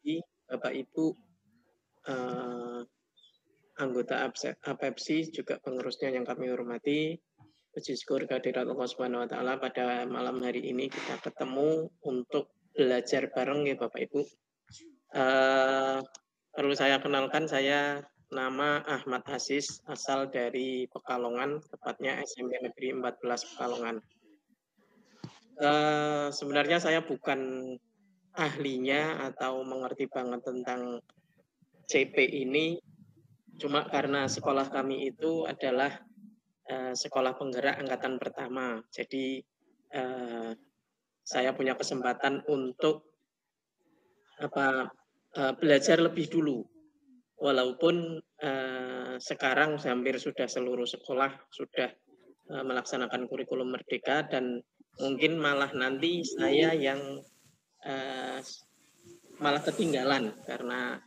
hormati, Bapak Ibu eh, anggota APEPSI, juga pengurusnya yang kami hormati. Puji syukur kehadirat Allah Subhanahu wa taala, pada malam hari ini kita ketemu untuk belajar bareng ya Bapak Ibu. Perlu saya kenalkan, saya nama Ahmad Aziz, asal dari Pekalongan, tepatnya SMP Negeri 14 Pekalongan. Sebenarnya saya bukan ahlinya atau mengerti banget tentang CP ini, cuma karena sekolah kami itu adalah sekolah penggerak angkatan pertama. Jadi saya punya kesempatan untuk belajar lebih dulu. Walaupun sekarang hampir sudah seluruh sekolah sudah melaksanakan kurikulum merdeka, dan mungkin malah nanti saya yang malah ketinggalan karena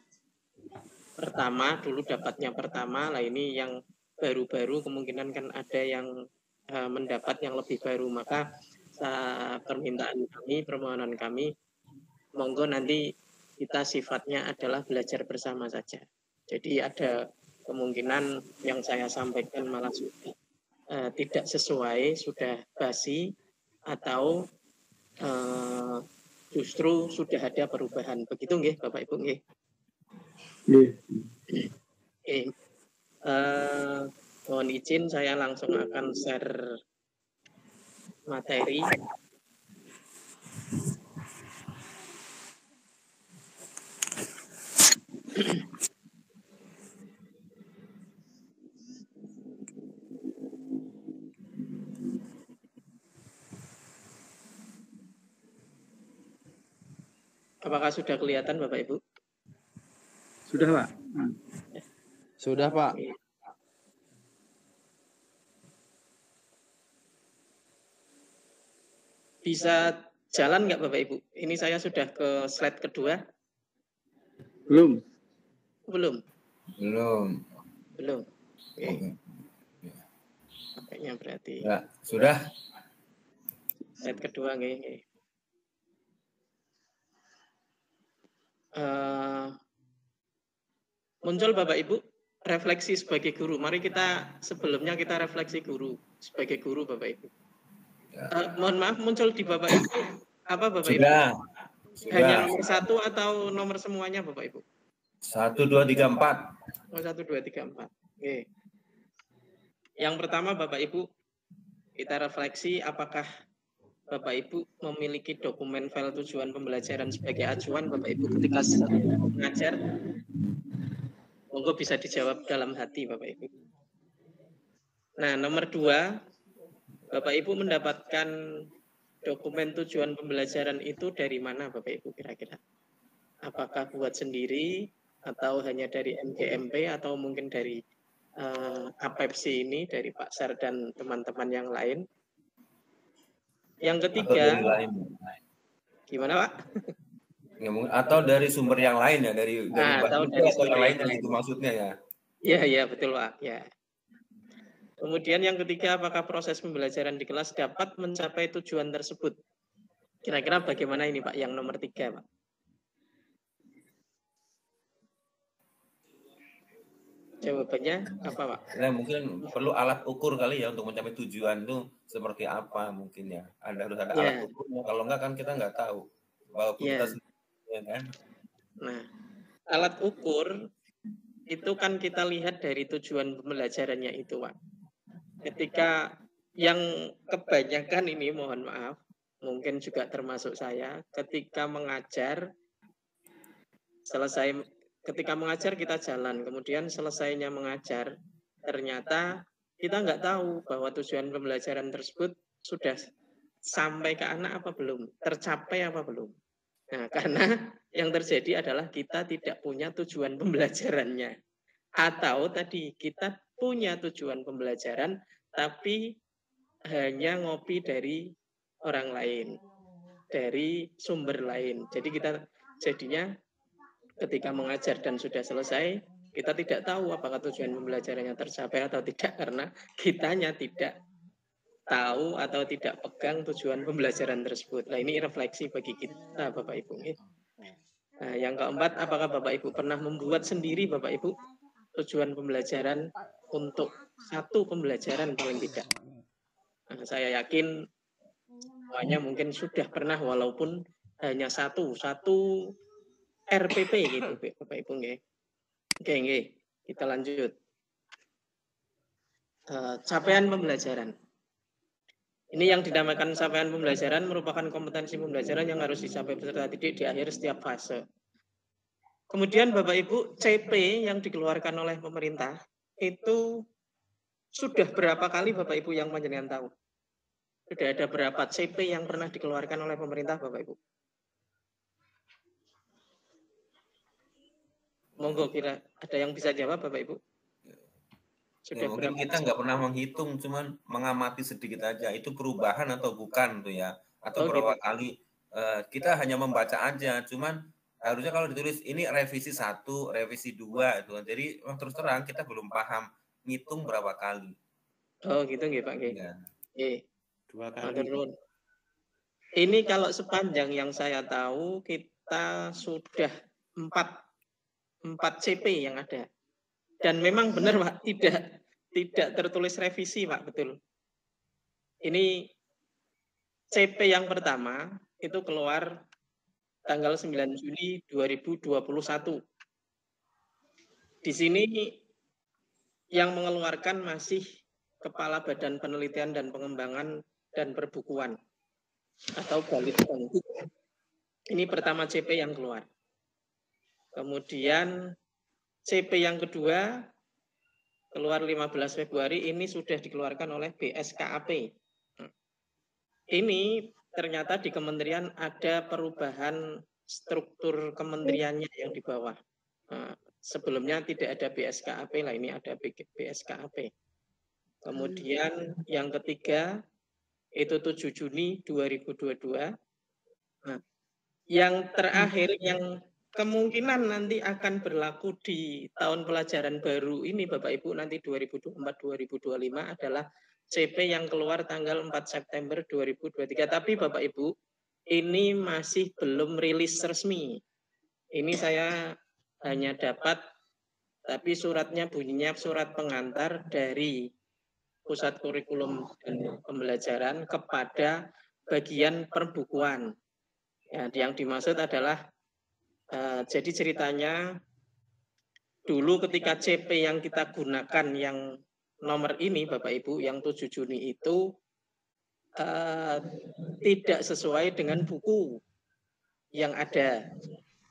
dulu dapatnya pertama, lah ini yang baru-baru kemungkinan kan ada yang mendapat yang lebih baru. Maka permohonan kami, monggo nanti kita sifatnya adalah belajar bersama saja. Jadi ada kemungkinan yang saya sampaikan malah sudah tidak sesuai, sudah basi, atau justru sudah ada perubahan. Begitu nggih Bapak Ibu nggih? Mohon izin saya langsung akan share materi. Apakah sudah kelihatan Bapak Ibu? Sudah Pak. Sudah Pak. Bisa jalan nggak Bapak Ibu? Ini saya sudah ke slide kedua. Belum. Belum. Oke. Pakainya berarti. Ya, sudah. Slide kedua nggih. Muncul Bapak Ibu refleksi sebagai guru. Mari sebelumnya kita refleksi guru sebagai guru Bapak Ibu. Mohon maaf, muncul di Bapak Ibu apa Bapak Ibu? Sudah. Hanya nomor 1 atau nomor semuanya Bapak Ibu? 1, 2, 3, 4. Oh, 1, 2, 3, 4. Oke. Yang pertama Bapak Ibu, kita refleksi apakah Bapak Ibu memiliki dokumen file tujuan pembelajaran sebagai acuan Bapak Ibu ketika mengajar? Monggo bisa dijawab dalam hati Bapak Ibu. Nah, nomor 2, Bapak Ibu mendapatkan dokumen tujuan pembelajaran itu dari mana Bapak Ibu kira-kira? Apakah buat sendiri atau hanya dari MGMP atau mungkin dari APEPSI ini, dari Pak Sar dan teman-teman yang lain? Yang ketiga, gimana Pak? Atau dari sumber yang lain ya, dari atau yang lain itu maksudnya ya? Iya betul Pak. Ya. Kemudian yang ketiga, apakah proses pembelajaran di kelas dapat mencapai tujuan tersebut? Kira-kira bagaimana ini Pak, yang nomor 3 Pak? Jawabannya apa Pak? Nah, mungkin perlu alat ukur kali ya untuk mencapai tujuan itu seperti apa mungkin ya. Harus ada alat ukur, kalau enggak kan kita nggak tahu. Walaupun kita sendiri, ya kan? Nah, alat ukur itu kan kita lihat dari tujuan pembelajarannya itu Pak. Ketika yang kebanyakan ini, mohon maaf, mungkin juga termasuk saya, ketika mengajar, ketika mengajar kita jalan, kemudian selesainya mengajar, ternyata kita nggak tahu bahwa tujuan pembelajaran tersebut sudah sampai ke anak apa belum, tercapai apa belum. Nah, karena yang terjadi adalah kita tidak punya tujuan pembelajarannya. Atau tadi kita punya tujuan pembelajaran, tapi hanya ngopi dari orang lain, dari sumber lain. Jadi kita jadinya ketika mengajar dan sudah selesai, kita tidak tahu apakah tujuan pembelajarannya tercapai atau tidak, karena kitanya tidak tahu atau tidak pegang tujuan pembelajaran tersebut. Nah, ini refleksi bagi kita Bapak Ibu. Nah, yang keempat, apakah Bapak Ibu pernah membuat sendiri Bapak Ibu tujuan pembelajaran untuk satu pembelajaran paling tidak? Nah, saya yakin semuanya mungkin sudah pernah walaupun hanya satu RPP gitu Bapak Ibu nggih. Oke nggih, kita lanjut. Capaian pembelajaran. Ini yang dinamakan capaian pembelajaran merupakan kompetensi pembelajaran yang harus dicapai peserta didik di akhir setiap fase. Kemudian Bapak Ibu, CP yang dikeluarkan oleh pemerintah itu sudah berapa kali Bapak Ibu yang panjenengan tahu? Sudah ada berapa CP yang pernah dikeluarkan oleh pemerintah Bapak Ibu? Monggo kira ada yang bisa jawab Bapak Ibu? Sudah ya, mungkin kita nggak pernah menghitung, cuman mengamati sedikit aja. Itu perubahan atau bukan tuh ya? Atau berapa gitu. Kali kita hanya membaca aja, cuman harusnya kalau ditulis ini revisi 1, revisi 2 itu. Jadi terus terang kita belum paham ngitung berapa kali. Oh gitu nggih Pak nggih. Ya. 2 kali. Ini kalau sepanjang yang saya tahu kita sudah 4 CP yang ada. Dan memang benar Pak, tidak tertulis revisi Pak, betul. Ini CP yang pertama itu keluar tanggal 9 Juli 2021. Di sini yang mengeluarkan masih Kepala Badan Penelitian dan Pengembangan dan Perbukuan atau Balitbank. Ini pertama CP yang keluar. Kemudian CP yang kedua keluar 15 Februari, ini sudah dikeluarkan oleh BSKAP. Ini ternyata di kementerian ada perubahan struktur kementeriannya yang di bawah. Sebelumnya tidak ada BSKAP, lah ini ada BSKAP. Kemudian yang ketiga itu 7 Juni 2022. Nah, yang terakhir yang kemungkinan nanti akan berlaku di tahun pelajaran baru ini Bapak Ibu nanti 2024-2025 adalah CP yang keluar tanggal 4 September 2023. Tapi Bapak Ibu, ini masih belum rilis resmi. Ini saya hanya dapat, tapi suratnya bunyinya surat pengantar dari Pusat Kurikulum dan Pembelajaran kepada bagian perbukuan. Ya, yang dimaksud adalah jadi ceritanya dulu ketika CP yang kita gunakan yang nomor ini Bapak Ibu yang 7 Juni itu tidak sesuai dengan buku yang ada.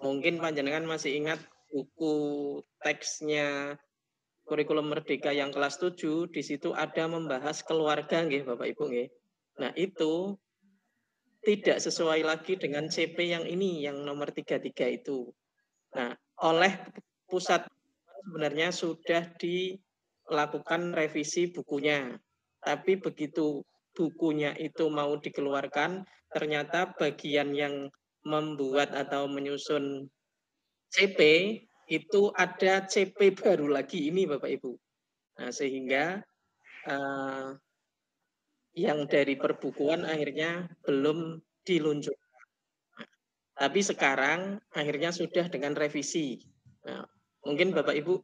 Mungkin panjenengan masih ingat buku teksnya Kurikulum Merdeka yang kelas 7, di situ ada membahas keluarga nggih Bapak Ibu nggih. Nah, itu tidak sesuai lagi dengan CP yang ini yang nomor 33 itu. Nah, oleh pusat sebenarnya sudah dilakukan revisi bukunya. Tapi begitu bukunya itu mau dikeluarkan, ternyata bagian yang membuat atau menyusun CP itu ada CP baru lagi ini Bapak Ibu. Nah, sehingga yang dari perbukuan akhirnya belum diluncurkan. Tapi sekarang akhirnya sudah dengan revisi. Nah, mungkin Bapak Ibu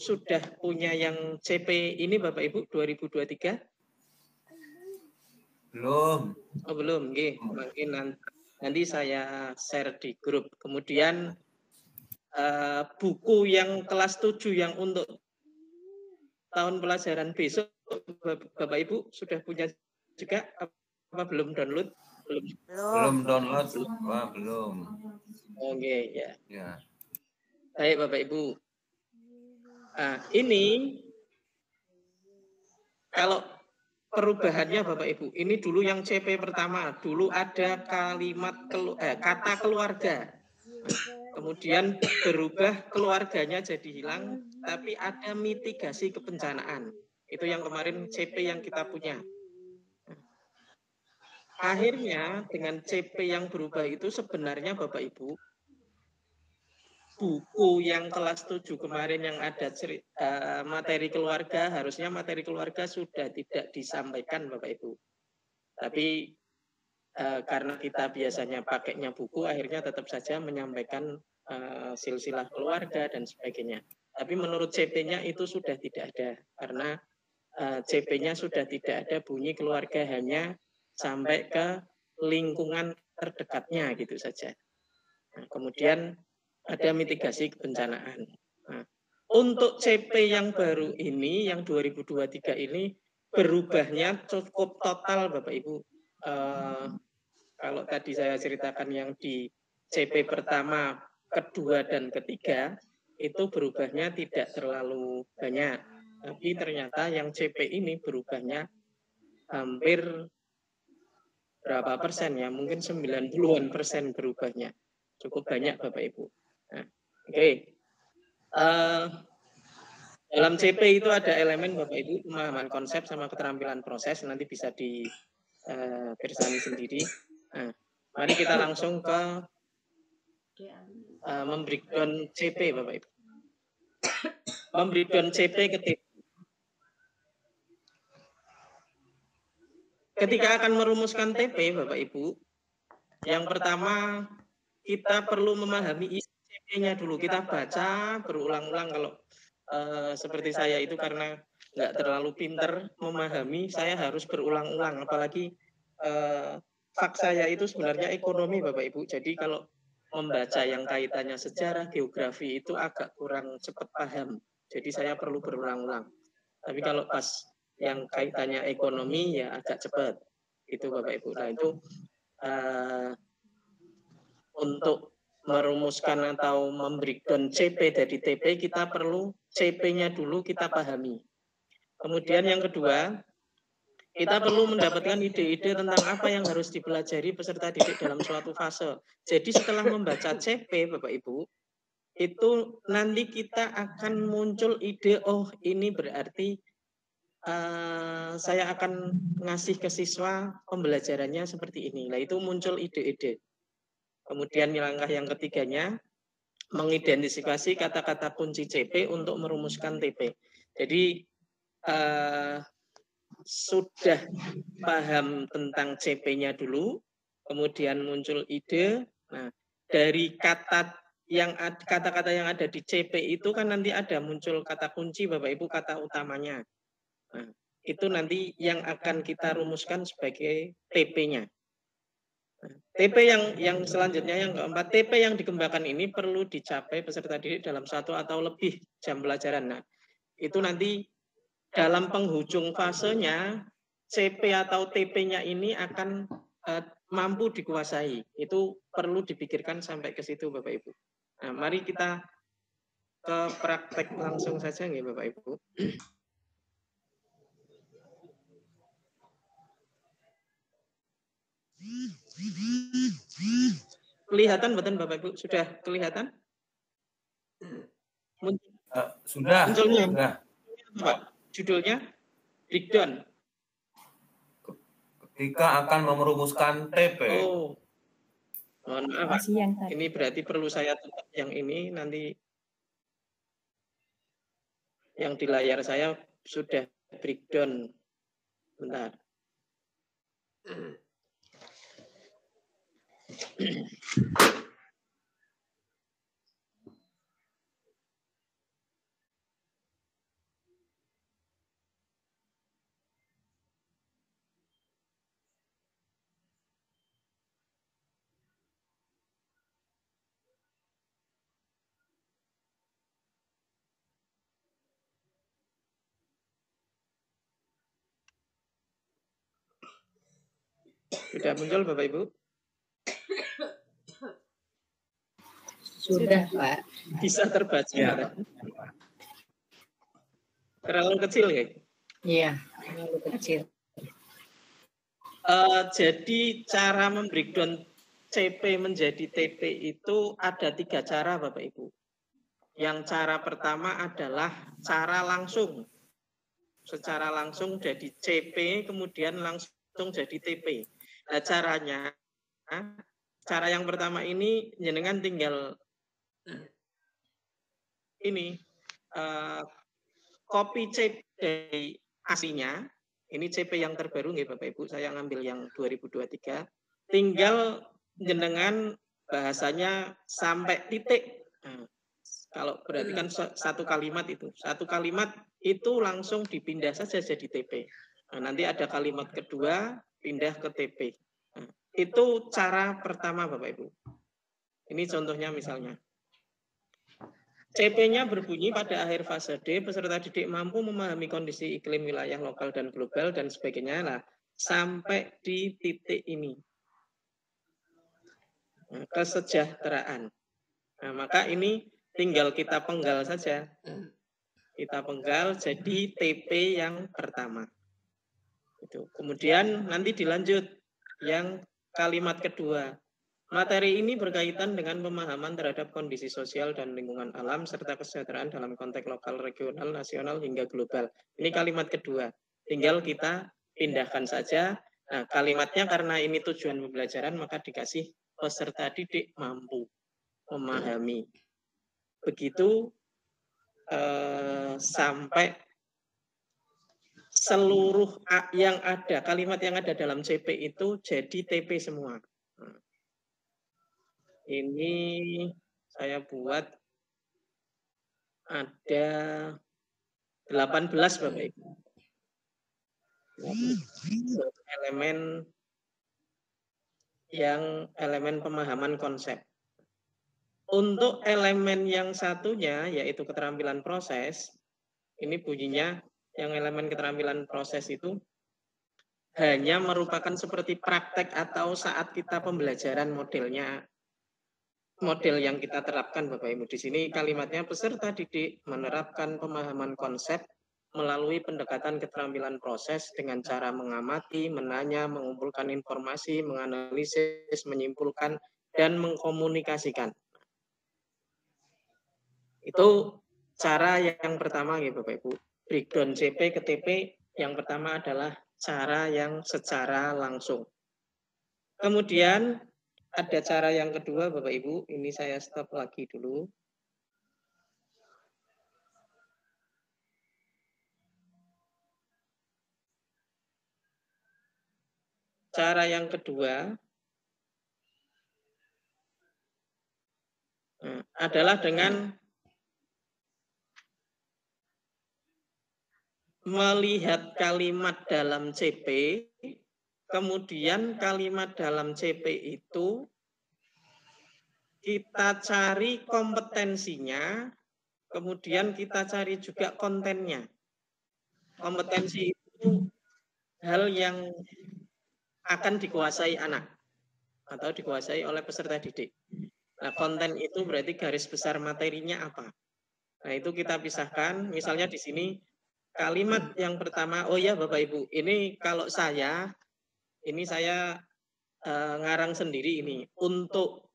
sudah punya yang CP ini Bapak Ibu 2023? Belum. Oh belum, nggih. Mungkin nanti saya share di grup. Kemudian buku yang kelas 7 yang untuk tahun pelajaran besok Bapak Ibu sudah punya juga apa belum download? Belum download. Wah, belum. Oke, ya. Ya. Baik Bapak Ibu. Ini kalau perubahannya Bapak Ibu, ini dulu yang CP pertama, dulu ada kata keluarga. Kemudian berubah keluarganya jadi hilang, tapi ada mitigasi kebencanaan. Itu yang kemarin CP yang kita punya. Akhirnya dengan CP yang berubah itu sebenarnya Bapak Ibu, buku yang kelas 7 kemarin yang ada materi keluarga, harusnya materi keluarga sudah tidak disampaikan Bapak Ibu. Tapi karena kita biasanya pakainya buku, akhirnya tetap saja menyampaikan silsilah keluarga dan sebagainya. Tapi menurut CP-nya itu sudah tidak ada, karena CP-nya sudah tidak ada bunyi keluarga, hanya sampai ke lingkungan terdekatnya gitu saja. Nah, kemudian ada mitigasi kebencanaan. Nah, untuk CP yang baru ini, yang 2023 ini, berubahnya cukup total Bapak Ibu. Kalau tadi saya ceritakan yang di CP pertama, kedua, dan ketiga, itu berubahnya tidak terlalu banyak. Tapi ternyata yang CP ini berubahnya hampir berapa persen ya? Mungkin 90-an persen berubahnya. Cukup banyak Bapak Ibu. Nah, oke. Dalam CP itu ada elemen Bapak Ibu, pemahaman konsep sama keterampilan proses, nanti bisa dipersani sendiri. Nah, mari kita langsung ke membreakdown CP Bapak Ibu. Membreakdown CP ketika akan merumuskan TP Bapak Ibu, yang pertama kita perlu memahami isi CP-nya dulu. Kita baca berulang-ulang. Kalau seperti saya itu karena nggak terlalu pinter memahami, saya harus berulang-ulang. Apalagi fak saya itu sebenarnya ekonomi Bapak Ibu. Jadi kalau membaca yang kaitannya sejarah, geografi itu agak kurang cepat paham. Jadi saya perlu berulang-ulang. Tapi kalau pas yang kaitannya ekonomi ya agak cepat. Itu Bapak Ibu. Nah itu untuk merumuskan atau membreakdown CP dari TP, kita perlu CP-nya dulu kita pahami. Kemudian yang kedua, kita perlu mendapatkan ide-ide tentang apa yang harus dipelajari peserta didik dalam suatu fase. Jadi setelah membaca CP, Bapak Ibu, itu nanti kita akan muncul ide, oh ini berarti saya akan ngasih ke siswa pembelajarannya seperti ini. Nah itu muncul ide-ide. Kemudian langkah yang ketiganya, mengidentifikasi kata-kata kunci CP untuk merumuskan TP. Jadi sudah paham tentang CP-nya dulu, kemudian muncul ide. Nah, dari kata-kata yang ada di CP itu kan nanti ada muncul kata kunci Bapak Ibu, kata utamanya. Nah, itu nanti yang akan kita rumuskan sebagai TP-nya. TP yang selanjutnya yang keempat, TP yang dikembangkan ini perlu dicapai peserta didik dalam 1 atau lebih jam pelajaran. Nah, itu nanti dalam penghujung fasenya CP atau TP-nya ini akan mampu dikuasai. Itu perlu dipikirkan sampai ke situ Bapak Ibu. Nah, mari kita ke praktek langsung saja nih Bapak Ibu. Kelihatan betul Bapak Ibu? Sudah kelihatan? Sudah. Munculnya. Sudah. Pak, judulnya breakdown. Ketika akan merumuskan TP. Oh, mohon maaf. Ini berarti perlu saya tutup yang ini, nanti yang di layar saya sudah breakdown. Bentar. Sudah muncul Bapak Ibu? Sudah Pak. Bisa terbaca ya. Terlalu kecil ya? Iya, terlalu kecil. Jadi cara membreakdown CP menjadi TP itu ada 3 cara Bapak Ibu. Yang cara pertama adalah cara langsung. Secara langsung jadi CP kemudian langsung jadi TP. Nah caranya, cara yang pertama ini jenengan tinggal ini copy CP dari aslinya. Ini CP yang terbaru nih Bapak Ibu, saya ngambil yang 2023. tinggal jenengan bahasanya sampai titik. Nah, kalau berarti kan satu kalimat itu langsung dipindah saja jadi TP. Nah, nanti ada kalimat kedua pindah ke TP. Nah, itu cara pertama Bapak Ibu. Ini contohnya misalnya. CP-nya berbunyi pada akhir fase D, peserta didik mampu memahami kondisi iklim wilayah lokal dan global dan sebagainya. Nah, sampai di titik ini. Nah, kesejahteraan. Nah, maka ini tinggal kita penggal saja. Kita penggal jadi TP yang pertama. Itu. Kemudian nanti dilanjut yang kalimat kedua. Materi ini berkaitan dengan pemahaman terhadap kondisi sosial dan lingkungan alam serta kesejahteraan dalam konteks lokal, regional, nasional, hingga global. Ini kalimat kedua. Tinggal kita pindahkan saja. Nah, kalimatnya karena ini tujuan pembelajaran, maka dikasih peserta didik mampu memahami. Begitu sampai seluruh yang ada, kalimat yang ada dalam CP itu jadi TP semua. Ini saya buat ada 18 Bapak Ibu. Elemen pemahaman konsep. Untuk elemen yang satunya yaitu keterampilan proses, ini bunyinya yang elemen keterampilan proses itu hanya merupakan seperti praktek atau saat kita pembelajaran model yang kita terapkan Bapak Ibu. Di sini kalimatnya peserta didik menerapkan pemahaman konsep melalui pendekatan keterampilan proses dengan cara mengamati, menanya, mengumpulkan informasi, menganalisis, menyimpulkan, dan mengkomunikasikan. Itu cara yang pertama ya Bapak Ibu. Breakdown CP ke TP yang pertama adalah cara yang secara langsung. Kemudian ada cara yang kedua Bapak Ibu, ini saya stop lagi dulu. Cara yang kedua adalah dengan melihat kalimat dalam CP, kemudian kalimat dalam CP itu kita cari kompetensinya, kemudian kita cari juga kontennya. Kompetensi itu hal yang akan dikuasai anak atau dikuasai oleh peserta didik. Nah, konten itu berarti garis besar materinya apa. Nah, itu kita pisahkan. Misalnya di sini kalimat yang pertama, oh ya Bapak Ibu, ini kalau saya ngarang sendiri ini untuk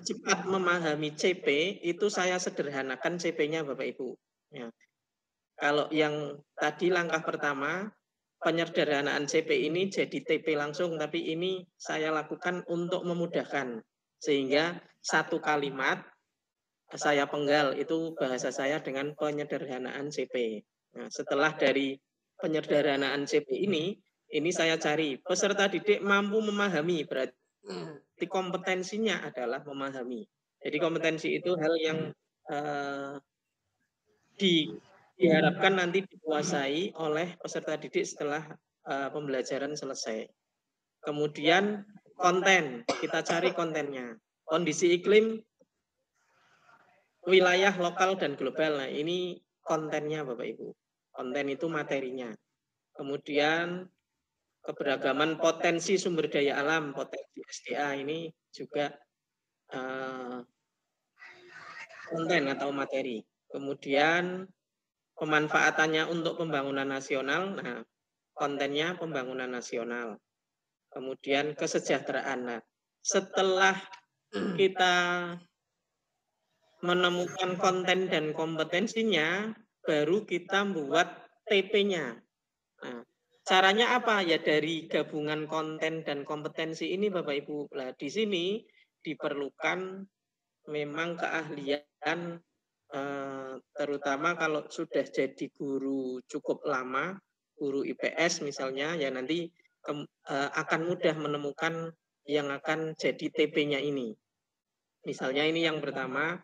cepat memahami CP itu saya sederhanakan CP-nya Bapak Ibu. Ya. Kalau yang tadi langkah pertama penyederhanaan CP ini jadi TP langsung, tapi ini saya lakukan untuk memudahkan sehingga satu kalimat saya penggal itu bahasa saya dengan penyederhanaan CP. Nah, setelah dari penyederhanaan CP ini saya cari peserta didik mampu memahami, berarti kompetensinya adalah memahami. Jadi kompetensi itu hal yang diharapkan nanti dikuasai oleh peserta didik setelah pembelajaran selesai. Kemudian konten, kita cari kontennya. Kondisi iklim, wilayah lokal dan global. Nah, ini kontennya Bapak Ibu. Konten itu materinya. Kemudian keberagaman potensi sumber daya alam, potensi SDA ini juga konten atau materi. Kemudian pemanfaatannya untuk pembangunan nasional, nah kontennya pembangunan nasional. Kemudian kesejahteraan. Nah, setelah kita menemukan konten dan kompetensinya, baru kita buat TP-nya. Nah, caranya apa? Ya dari gabungan konten dan kompetensi ini Bapak Ibu. Nah, di sini diperlukan memang keahlian terutama kalau sudah jadi guru cukup lama, guru IPS misalnya, ya nanti akan mudah menemukan yang akan jadi TP-nya ini. Misalnya ini yang pertama,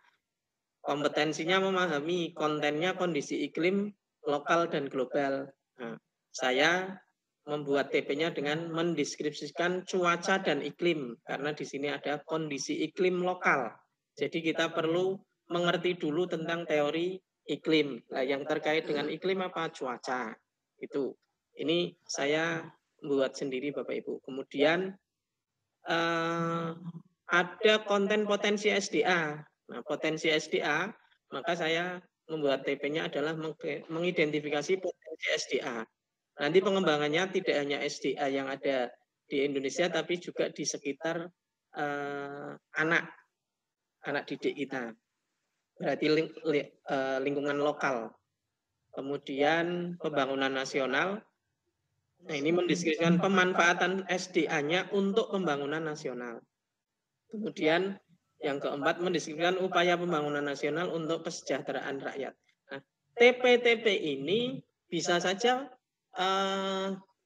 kompetensinya memahami kontennya kondisi iklim lokal dan global. Nah, saya membuat TP-nya dengan mendeskripsikan cuaca dan iklim, karena di sini ada kondisi iklim lokal. Jadi kita perlu mengerti dulu tentang teori iklim. Nah, yang terkait dengan iklim apa? Cuaca. Itu. Ini saya buat sendiri Bapak Ibu. Kemudian ada konten potensi SDA. Nah, potensi SDA, maka saya membuat TP-nya adalah mengidentifikasi potensi SDA. Nanti pengembangannya tidak hanya SDA yang ada di Indonesia, tapi juga di sekitar anak didik kita. Berarti lingkungan lokal. Kemudian pembangunan nasional. Nah, ini mendeskripsikan pemanfaatan SDA-nya untuk pembangunan nasional. Kemudian yang keempat mendeskripsikan upaya pembangunan nasional untuk kesejahteraan rakyat. Nah, TP-TP ini bisa saja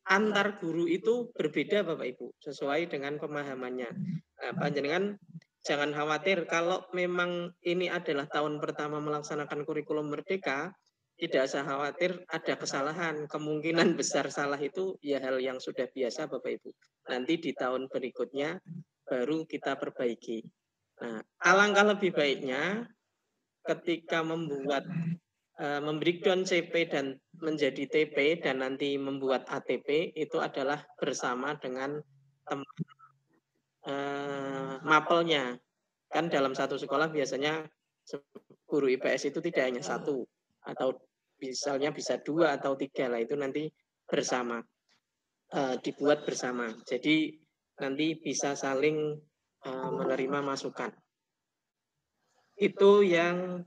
antar guru itu berbeda Bapak Ibu, sesuai dengan pemahamannya. Nah, panjenengan jangan khawatir kalau memang ini adalah tahun pertama melaksanakan kurikulum merdeka, tidak usah khawatir ada kesalahan. Kemungkinan besar salah itu ya hal yang sudah biasa Bapak Ibu. Nanti di tahun berikutnya baru kita perbaiki. Nah, alangkah lebih baiknya ketika membreakdown CP dan menjadi TP dan nanti membuat ATP itu adalah bersama dengan teman mapelnya. Kan dalam satu sekolah biasanya guru IPS itu tidak hanya satu, atau misalnya bisa 2 atau 3 lah, itu nanti bersama, dibuat bersama. Jadi nanti bisa saling menerima masukan. Itu yang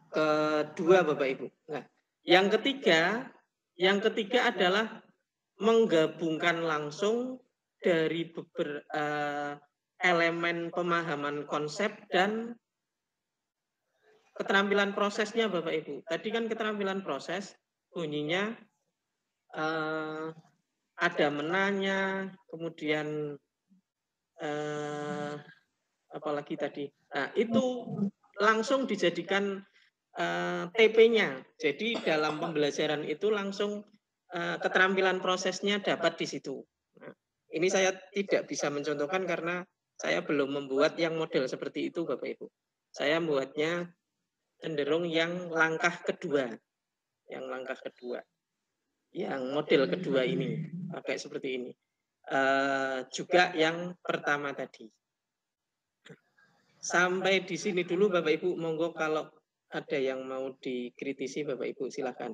kedua Bapak Ibu. Nah, yang ketiga adalah menggabungkan langsung dari beberapa elemen pemahaman konsep dan keterampilan prosesnya Bapak Ibu. Tadi kan keterampilan proses bunyinya ada menanya, kemudian apalagi tadi. Nah, itu langsung dijadikan TP-nya. Jadi dalam pembelajaran itu langsung keterampilan prosesnya dapat di situ. Nah, ini saya tidak bisa mencontohkan karena saya belum membuat yang model seperti itu Bapak Ibu. Saya membuatnya cenderung yang langkah kedua. Yang model kedua ini pakai seperti ini. Juga yang pertama tadi. Sampai di sini dulu Bapak Ibu, monggo kalau ada yang mau dikritisi Bapak Ibu silakan.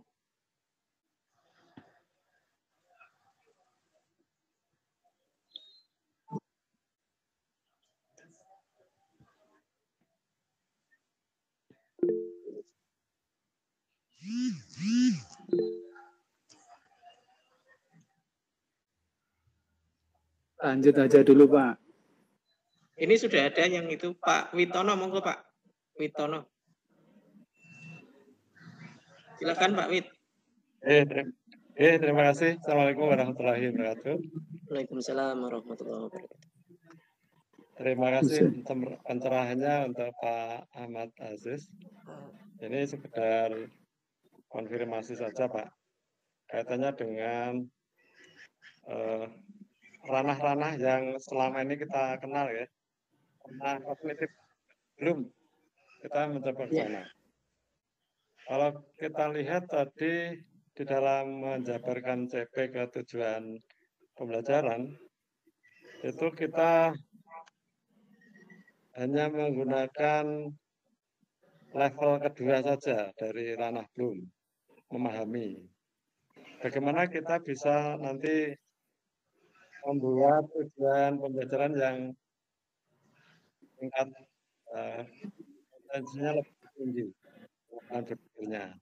Lanjut aja dulu Pak. Ini sudah ada yang itu Pak Witono, monggo Pak Witono. Silakan Pak Wit. Terima kasih. Assalamualaikum warahmatullahi wabarakatuh. Waalaikumsalam warahmatullahi wabarakatuh. Terima kasih pencerahannya untuk Pak Ahmad Aziz. Ini sekedar konfirmasi saja Pak. Kaitannya dengan ranah-ranah yang selama ini kita kenal ya. Nah, kognitif belum kita mencoba ke sana. Kalau kita lihat tadi di dalam menjabarkan CP ke tujuan pembelajaran, itu kita hanya menggunakan level kedua saja dari ranah Bloom, memahami. Bagaimana kita bisa nanti membuat tujuan pembelajaran yang tingkat potensinya lebih tinggi berpikirnya.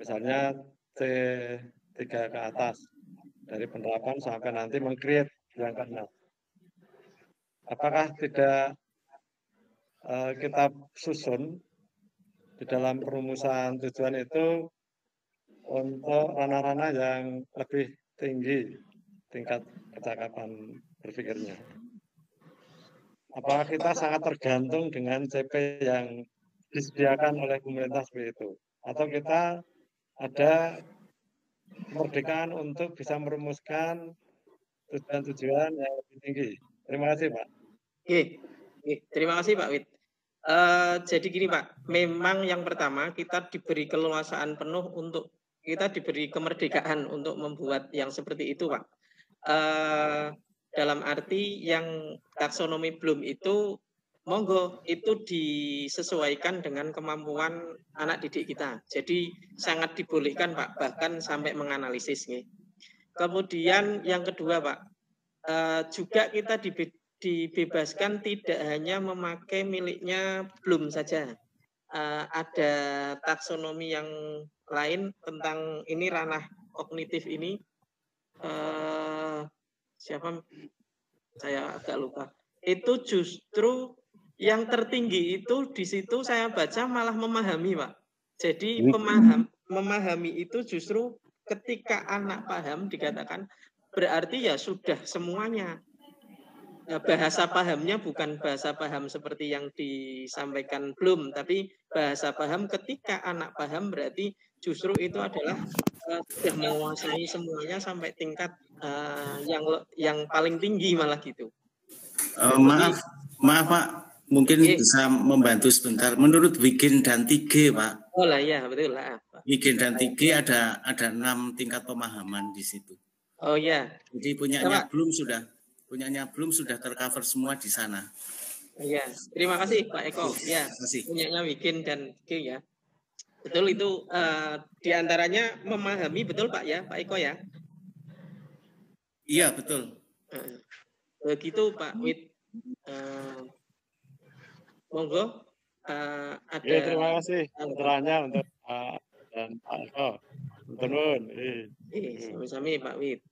Misalnya C3 ke atas, dari penerapan sampai nanti meng-create yang ke-6. Apakah tidak kita susun di dalam perumusan tujuan itu untuk ranah-ranah yang lebih tinggi tingkat kecakapan berpikirnya. Apakah kita sangat tergantung dengan CP yang disediakan oleh pemerintah seperti itu? Atau kita ada kemerdekaan untuk bisa merumuskan tujuan-tujuan yang lebih tinggi? Terima kasih, Pak. Oke, terima kasih Pak Wid. Jadi gini Pak, memang yang pertama kita diberi keleluasaan penuh untuk kita diberi kemerdekaan untuk membuat yang seperti itu Pak. Dalam arti yang taksonomi Bloom itu monggo itu disesuaikan dengan kemampuan anak didik kita. Jadi sangat dibolehkan Pak, bahkan sampai menganalisis nih. Kemudian yang kedua Pak, juga kita dibebaskan tidak hanya memakai miliknya Bloom saja. Ada taksonomi yang lain tentang ini ranah kognitif ini. Siapa? Saya agak lupa. Itu justru yang tertinggi itu di situ saya baca malah memahami, Pak. Jadi memahami itu justru ketika anak paham dikatakan berarti ya sudah semuanya. Bahasa pahamnya bukan bahasa paham seperti yang disampaikan Bloom, tapi bahasa paham ketika anak paham berarti justru itu adalah sudah menguasai semuanya sampai tingkat yang paling tinggi malah gitu. Maaf Pak, mungkin bisa membantu sebentar. Menurut Wigen dan Tige Pak. Oh lah ya betul lah. Wigen dan Tige ada 6 tingkat pemahaman di situ. Oh ya. Jadi punyanya Bloom sudah tercover semua di sana. Iya, terima kasih Pak Eko. Ya, punyanya Wigen dan Tige ya. Betul itu diantaranya memahami betul Pak ya, Pak Eko ya. Iya betul. Begitu Pak Wid. Monggo ada. Ya, terima kasih pencerahannya untuk dan Pak Eko. Turun. Sami-sami Pak Wid.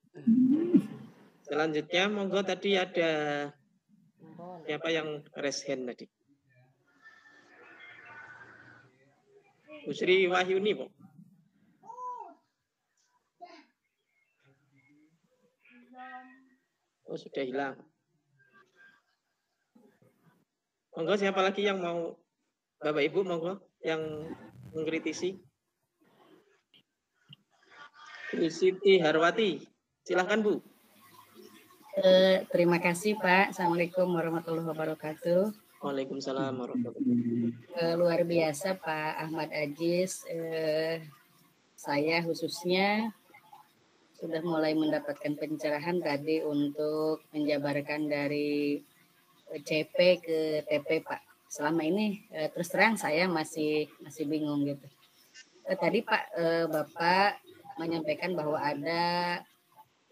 Selanjutnya monggo tadi ada siapa yang raise hand tadi? Bu Sri Wahyuni, Pak. Oh, sudah hilang. Monggo siapa lagi yang mau Bapak Ibu monggo yang mengkritisi? Bu Siti Harwati, silahkan Bu. Terima kasih Pak. Assalamualaikum warahmatullahi wabarakatuh. Waalaikumsalam warahmatullahi wabarakatuh. Luar biasa Pak Ahmad Aziz. Saya khususnya sudah mulai mendapatkan pencerahan tadi untuk menjabarkan dari CP ke TP Pak. Selama ini terus terang saya masih bingung gitu. Tadi Pak Bapak menyampaikan bahwa ada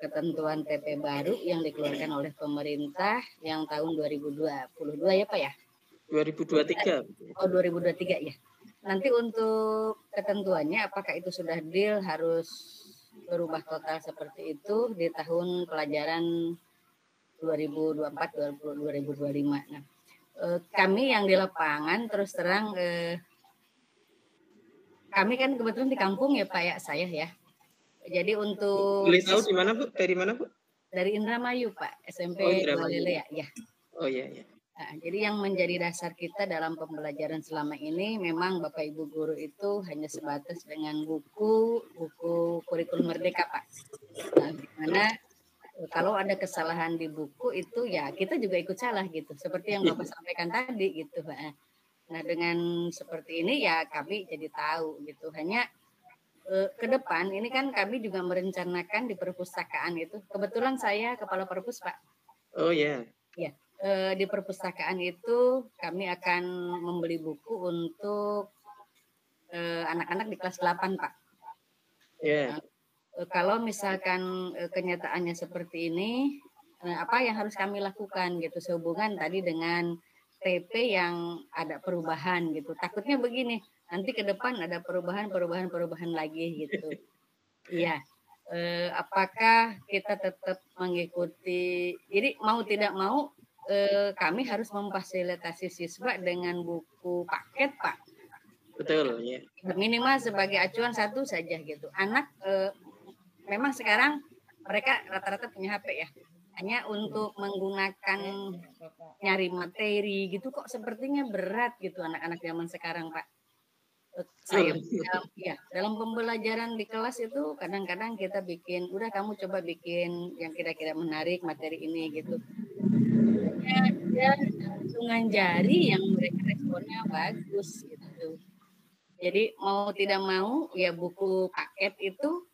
ketentuan TP baru yang dikeluarkan oleh pemerintah yang tahun 2022 ya Pak ya? 2023. Oh 2023 ya. Nanti untuk ketentuannya apakah itu sudah deal harus berubah total seperti itu di tahun pelajaran 2024-2025. Nah, kami yang di lapangan terus terang kami kan kebetulan di kampung ya Pak ya, saya ya. Jadi untuk boleh tahu di mana Bu? Dari mana Bu? Dari Indramayu Pak, SMP Balele ya. Oh iya ya. Nah, jadi yang menjadi dasar kita dalam pembelajaran selama ini memang Bapak Ibu guru itu hanya sebatas dengan buku kurikulum merdeka Pak. Nah, dimana kalau ada kesalahan di buku itu ya kita juga ikut salah gitu. Seperti yang Bapak sampaikan tadi gitu Pak. Nah dengan seperti ini ya kami jadi tahu gitu. Hanya ke depan ini kan kami juga merencanakan di perpustakaan itu. Kebetulan saya kepala perpus Pak. Oh ya. Yeah. Ya, di perpustakaan itu kami akan membeli buku untuk anak-anak di kelas 8 Pak. Ya. Kalau misalkan kenyataannya seperti ini, apa yang harus kami lakukan gitu sehubungan tadi dengan TP yang ada perubahan gitu. Takutnya begini. Nanti ke depan ada perubahan lagi gitu. Iya. Apakah kita tetap mengikuti? Jadi mau tidak mau kami harus memfasilitasi siswa dengan buku paket Pak. Betul ya. Minimal sebagai acuan satu saja gitu. Anak memang sekarang mereka rata-rata punya HP ya. Hanya untuk menggunakan nyari materi gitu kok sepertinya berat gitu anak-anak zaman sekarang, Pak. Saya dalam pembelajaran di kelas itu kadang-kadang kita bikin, udah kamu coba bikin yang kira-kira menarik materi ini gitu. Ya hitungan jari yang mereka responnya bagus gitu. Jadi mau tidak mau ya buku paket itu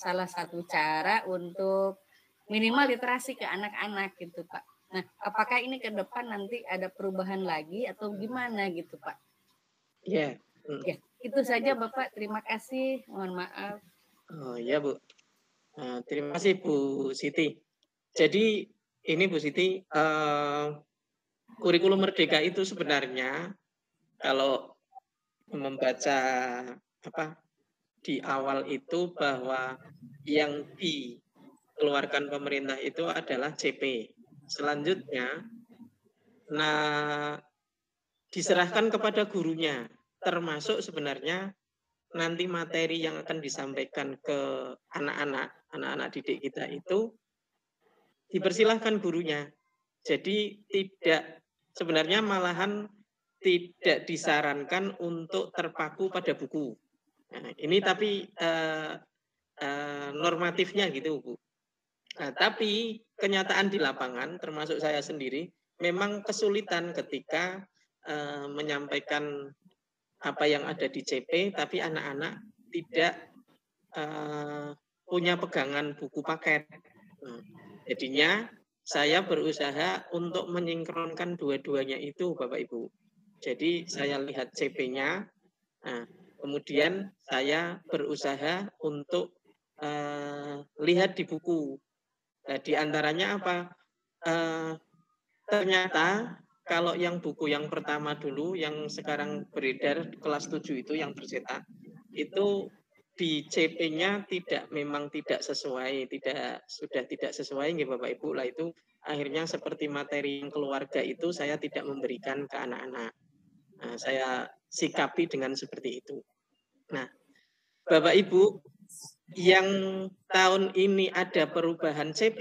salah satu cara untuk minimal literasi ke anak-anak gitu, Pak. Nah, apakah ini ke depan nanti ada perubahan lagi atau gimana gitu, Pak? Ya. Ya, itu saja Bapak. Terima kasih. Mohon maaf. Oh ya Bu. Terima kasih Bu Siti. Jadi ini Bu Siti, kurikulum Merdeka itu sebenarnya kalau membaca di awal itu bahwa yang dikeluarkan pemerintah itu adalah CP. Selanjutnya, diserahkan kepada gurunya, termasuk sebenarnya nanti materi yang akan disampaikan ke anak-anak didik kita itu dipersilahkan gurunya. Jadi sebenarnya malahan tidak disarankan untuk terpaku pada buku. Nah, ini tapi normatifnya gitu, Bu. Nah, tapi kenyataan di lapangan, termasuk saya sendiri, memang kesulitan ketika menyampaikan apa yang ada di CP, tapi anak-anak tidak punya pegangan buku paket. Nah, jadinya saya berusaha untuk menyinkronkan dua-duanya itu, Bapak Ibu. Jadi saya lihat CP-nya, kemudian saya berusaha untuk lihat di buku. Di antaranya apa? Ternyata kalau yang buku yang pertama dulu, yang sekarang beredar kelas 7 itu yang bercetak, itu di CP-nya memang tidak sesuai, sudah tidak sesuai nggih Bapak Ibu. Lah itu akhirnya seperti materi yang keluarga itu saya tidak memberikan ke anak-anak. Nah, saya sikapi dengan seperti itu. Nah, Bapak Ibu, yang tahun ini ada perubahan CP,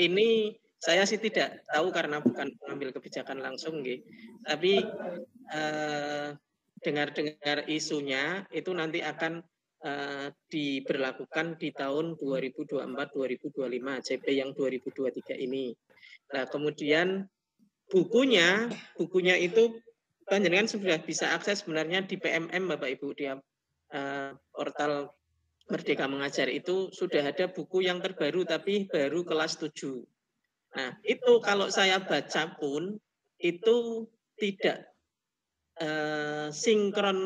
ini saya sih tidak tahu karena bukan pengambil kebijakan langsung, nggih. Tapi dengar-dengar isunya itu nanti akan diberlakukan di tahun 2024-2025 CP yang 2023 ini. Nah, kemudian bukunya itu panjenengan sudah bisa akses sebenarnya di PMM Bapak Ibu, di portal Merdeka Mengajar itu sudah ada buku yang terbaru tapi baru kelas 7. Nah, itu kalau saya baca pun itu tidak sinkron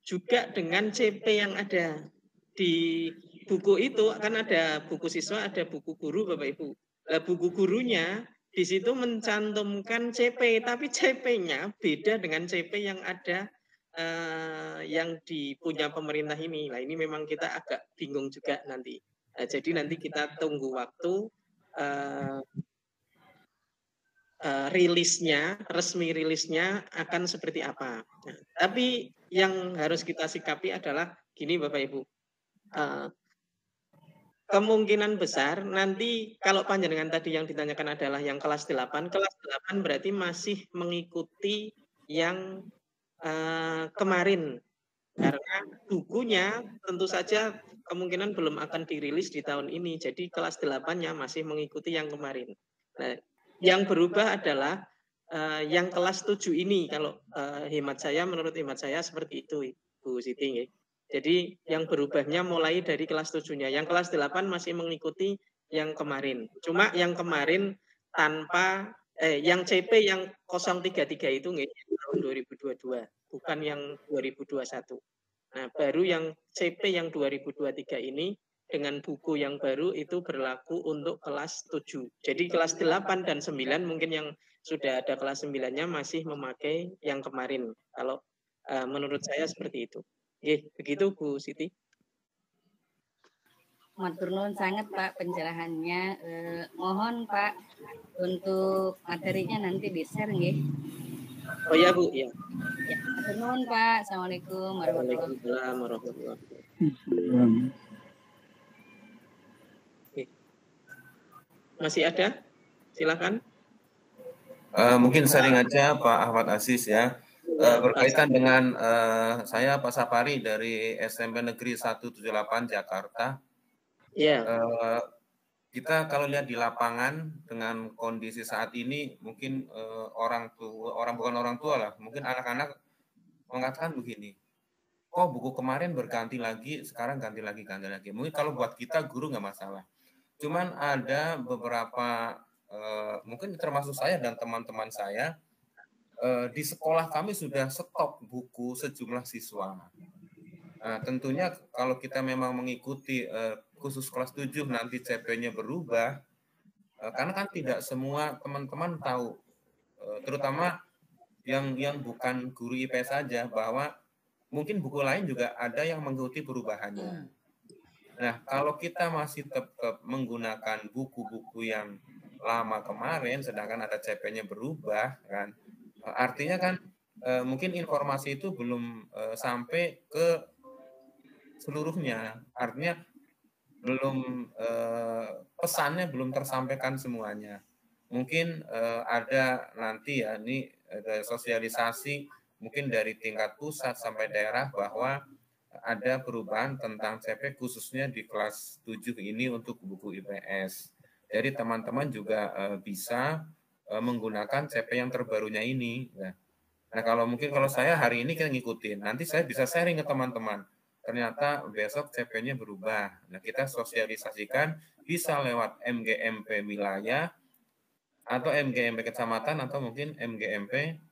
juga dengan CP yang ada. Di buku itu kan ada buku siswa, ada buku guru Bapak Ibu. Nah, buku gurunya di situ mencantumkan CP, tapi CP-nya beda dengan CP yang ada yang dipunya pemerintah ini. Nah, ini memang kita agak bingung juga nanti. Nah, jadi nanti kita tunggu waktu resmi rilisnya akan seperti apa. Nah, tapi yang harus kita sikapi adalah gini Bapak Ibu, kemungkinan besar nanti kalau panjenengan tadi yang ditanyakan adalah yang kelas 8 berarti masih mengikuti yang kemarin. Karena bukunya tentu saja kemungkinan belum akan dirilis di tahun ini, jadi kelas 8-nya masih mengikuti yang kemarin. Nah, yang berubah adalah yang kelas 7 ini, kalau menurut hemat saya seperti itu, Bu Siti. Jadi yang berubahnya mulai dari kelas 7-nya. Yang kelas 8 masih mengikuti yang kemarin. Cuma yang kemarin tanpa yang CP yang 033 itu tahun 2022, bukan yang 2021. Nah, baru yang CP yang 2023 ini dengan buku yang baru itu berlaku untuk kelas 7. Jadi kelas 8 dan 9 mungkin yang sudah ada kelas 9-nya masih memakai yang kemarin. Kalau menurut saya seperti itu. Begitu Bu Siti. Matur nuwun sangat Pak pencerahannya. Mohon Pak untuk materinya nanti di-share nggih. Oh ya Bu, ya. Ya, matur nuwun Pak. Assalamualaikum warahmatullahi wabarakatuh. Waalaikumsalam warahmatullahi wabarakatuh. Masih ada? Silakan. Mungkin sharing aja Pak Ahmad Aziz ya. Berkaitan dengan saya Pak Sapari dari SMP Negeri 178 Jakarta. Ya. Kita kalau lihat di lapangan dengan kondisi saat ini, mungkin bukan orang tua lah, mungkin anak-anak mengatakan begini, kok buku kemarin berganti lagi, sekarang ganti lagi. Mungkin kalau buat kita guru nggak masalah. Cuman ada beberapa, mungkin termasuk saya dan teman-teman saya, di sekolah kami sudah stok buku sejumlah siswa. Nah, tentunya kalau kita memang mengikuti khusus kelas 7 nanti CP-nya berubah, karena kan tidak semua teman-teman tahu, terutama yang bukan guru IP saja, bahwa mungkin buku lain juga ada yang mengikuti perubahannya. Nah, kalau kita masih tetap menggunakan buku-buku yang lama kemarin, sedangkan ada CP-nya berubah, kan, artinya kan mungkin informasi itu belum sampai ke seluruhnya, artinya belum pesannya belum tersampaikan semuanya. Mungkin ada nanti ya, ini ada sosialisasi mungkin dari tingkat pusat sampai daerah bahwa ada perubahan tentang CP khususnya di kelas 7 ini untuk buku IPS. Jadi teman-teman juga bisa menggunakan CP yang terbarunya ini. Nah, kalau saya hari ini kita ngikutin, nanti saya bisa sharing ke teman-teman. Ternyata besok CP-nya berubah. Nah, kita sosialisasikan bisa lewat MGMP wilayah atau MGMP kecamatan atau mungkin MGMP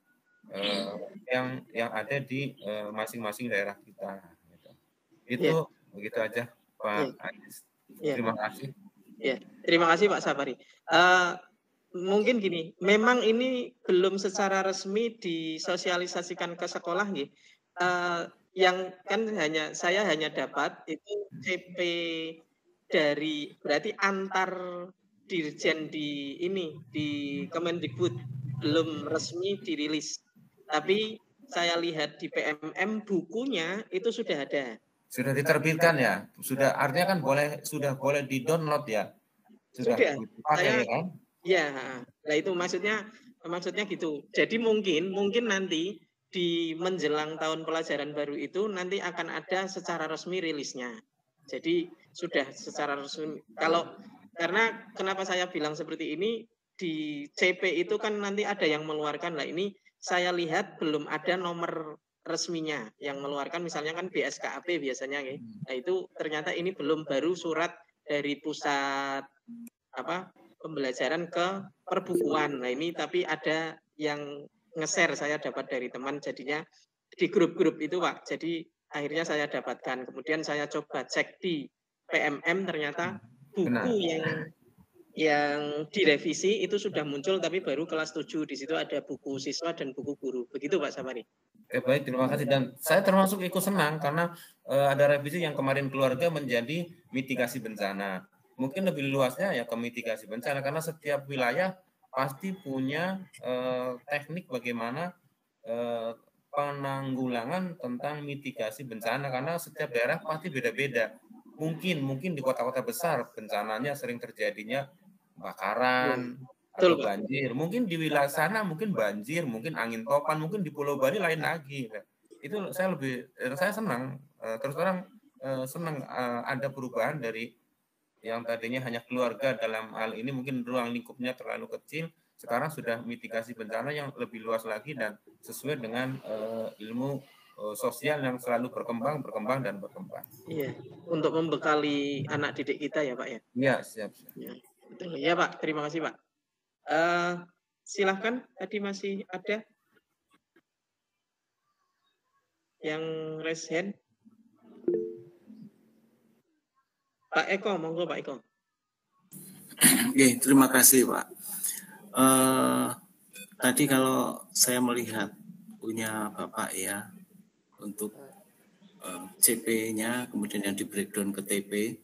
yang ada di masing-masing daerah kita. Itu begitu aja, Pak Anies. Terima kasih. Ya, terima kasih Pak Sapari. Mungkin gini, memang ini belum secara resmi disosialisasikan ke sekolah nih. Yang kan saya hanya dapat itu CP dari berarti antar dirjen di Kemendikbud belum resmi dirilis. Tapi saya lihat di PMM bukunya itu sudah ada. Sudah diterbitkan ya? Sudah, artinya kan sudah boleh di-download ya? Sudah. Dipakai, kan? Ya, nah itu maksudnya gitu. Jadi mungkin nanti di menjelang tahun pelajaran baru itu nanti akan ada secara resmi rilisnya. Jadi sudah secara resmi. Karena kenapa saya bilang seperti ini, di CP itu kan nanti ada yang mengeluarkan. Nah ini saya lihat belum ada nomor resminya yang mengeluarkan, misalnya kan BSKAP biasanya. Nah itu ternyata ini belum, baru surat dari pusat pembelajaran ke perbukuan. Nah ini tapi ada yang nge-share, saya dapat dari teman, jadinya di grup-grup itu Pak. Jadi akhirnya saya dapatkan. Kemudian saya coba cek di PMM, ternyata buku yang direvisi itu sudah muncul, tapi baru kelas 7. Di situ ada buku siswa dan buku guru. Begitu Pak Sapari. Baik, terima kasih. Dan saya termasuk ikut senang karena ada revisi yang kemarin keluarga menjadi mitigasi bencana. Mungkin lebih luasnya ya ke mitigasi bencana, karena setiap wilayah pasti punya teknik bagaimana penanggulangan tentang mitigasi bencana, karena setiap daerah pasti beda-beda. Mungkin di kota-kota besar bencananya sering terjadinya kebakaran atau banjir. Mungkin di wilayah sana mungkin banjir, mungkin angin topan, mungkin di Pulau Bali lain lagi. Itu saya senang, terus terang senang ada perubahan dari yang tadinya hanya keluarga, dalam hal ini mungkin ruang lingkupnya terlalu kecil, sekarang sudah mitigasi bencana yang lebih luas lagi dan sesuai dengan ilmu sosial yang selalu berkembang. Iya, untuk membekali anak didik kita ya Pak ya. Iya, siap. Ya Pak, terima kasih Pak. Silahkan, tadi masih ada yang raise hand. Pak Eko, monggo Pak Eko. Oke, terima kasih Pak. Tadi kalau saya melihat punya Bapak ya untuk CP-nya, kemudian yang di breakdown ke TP,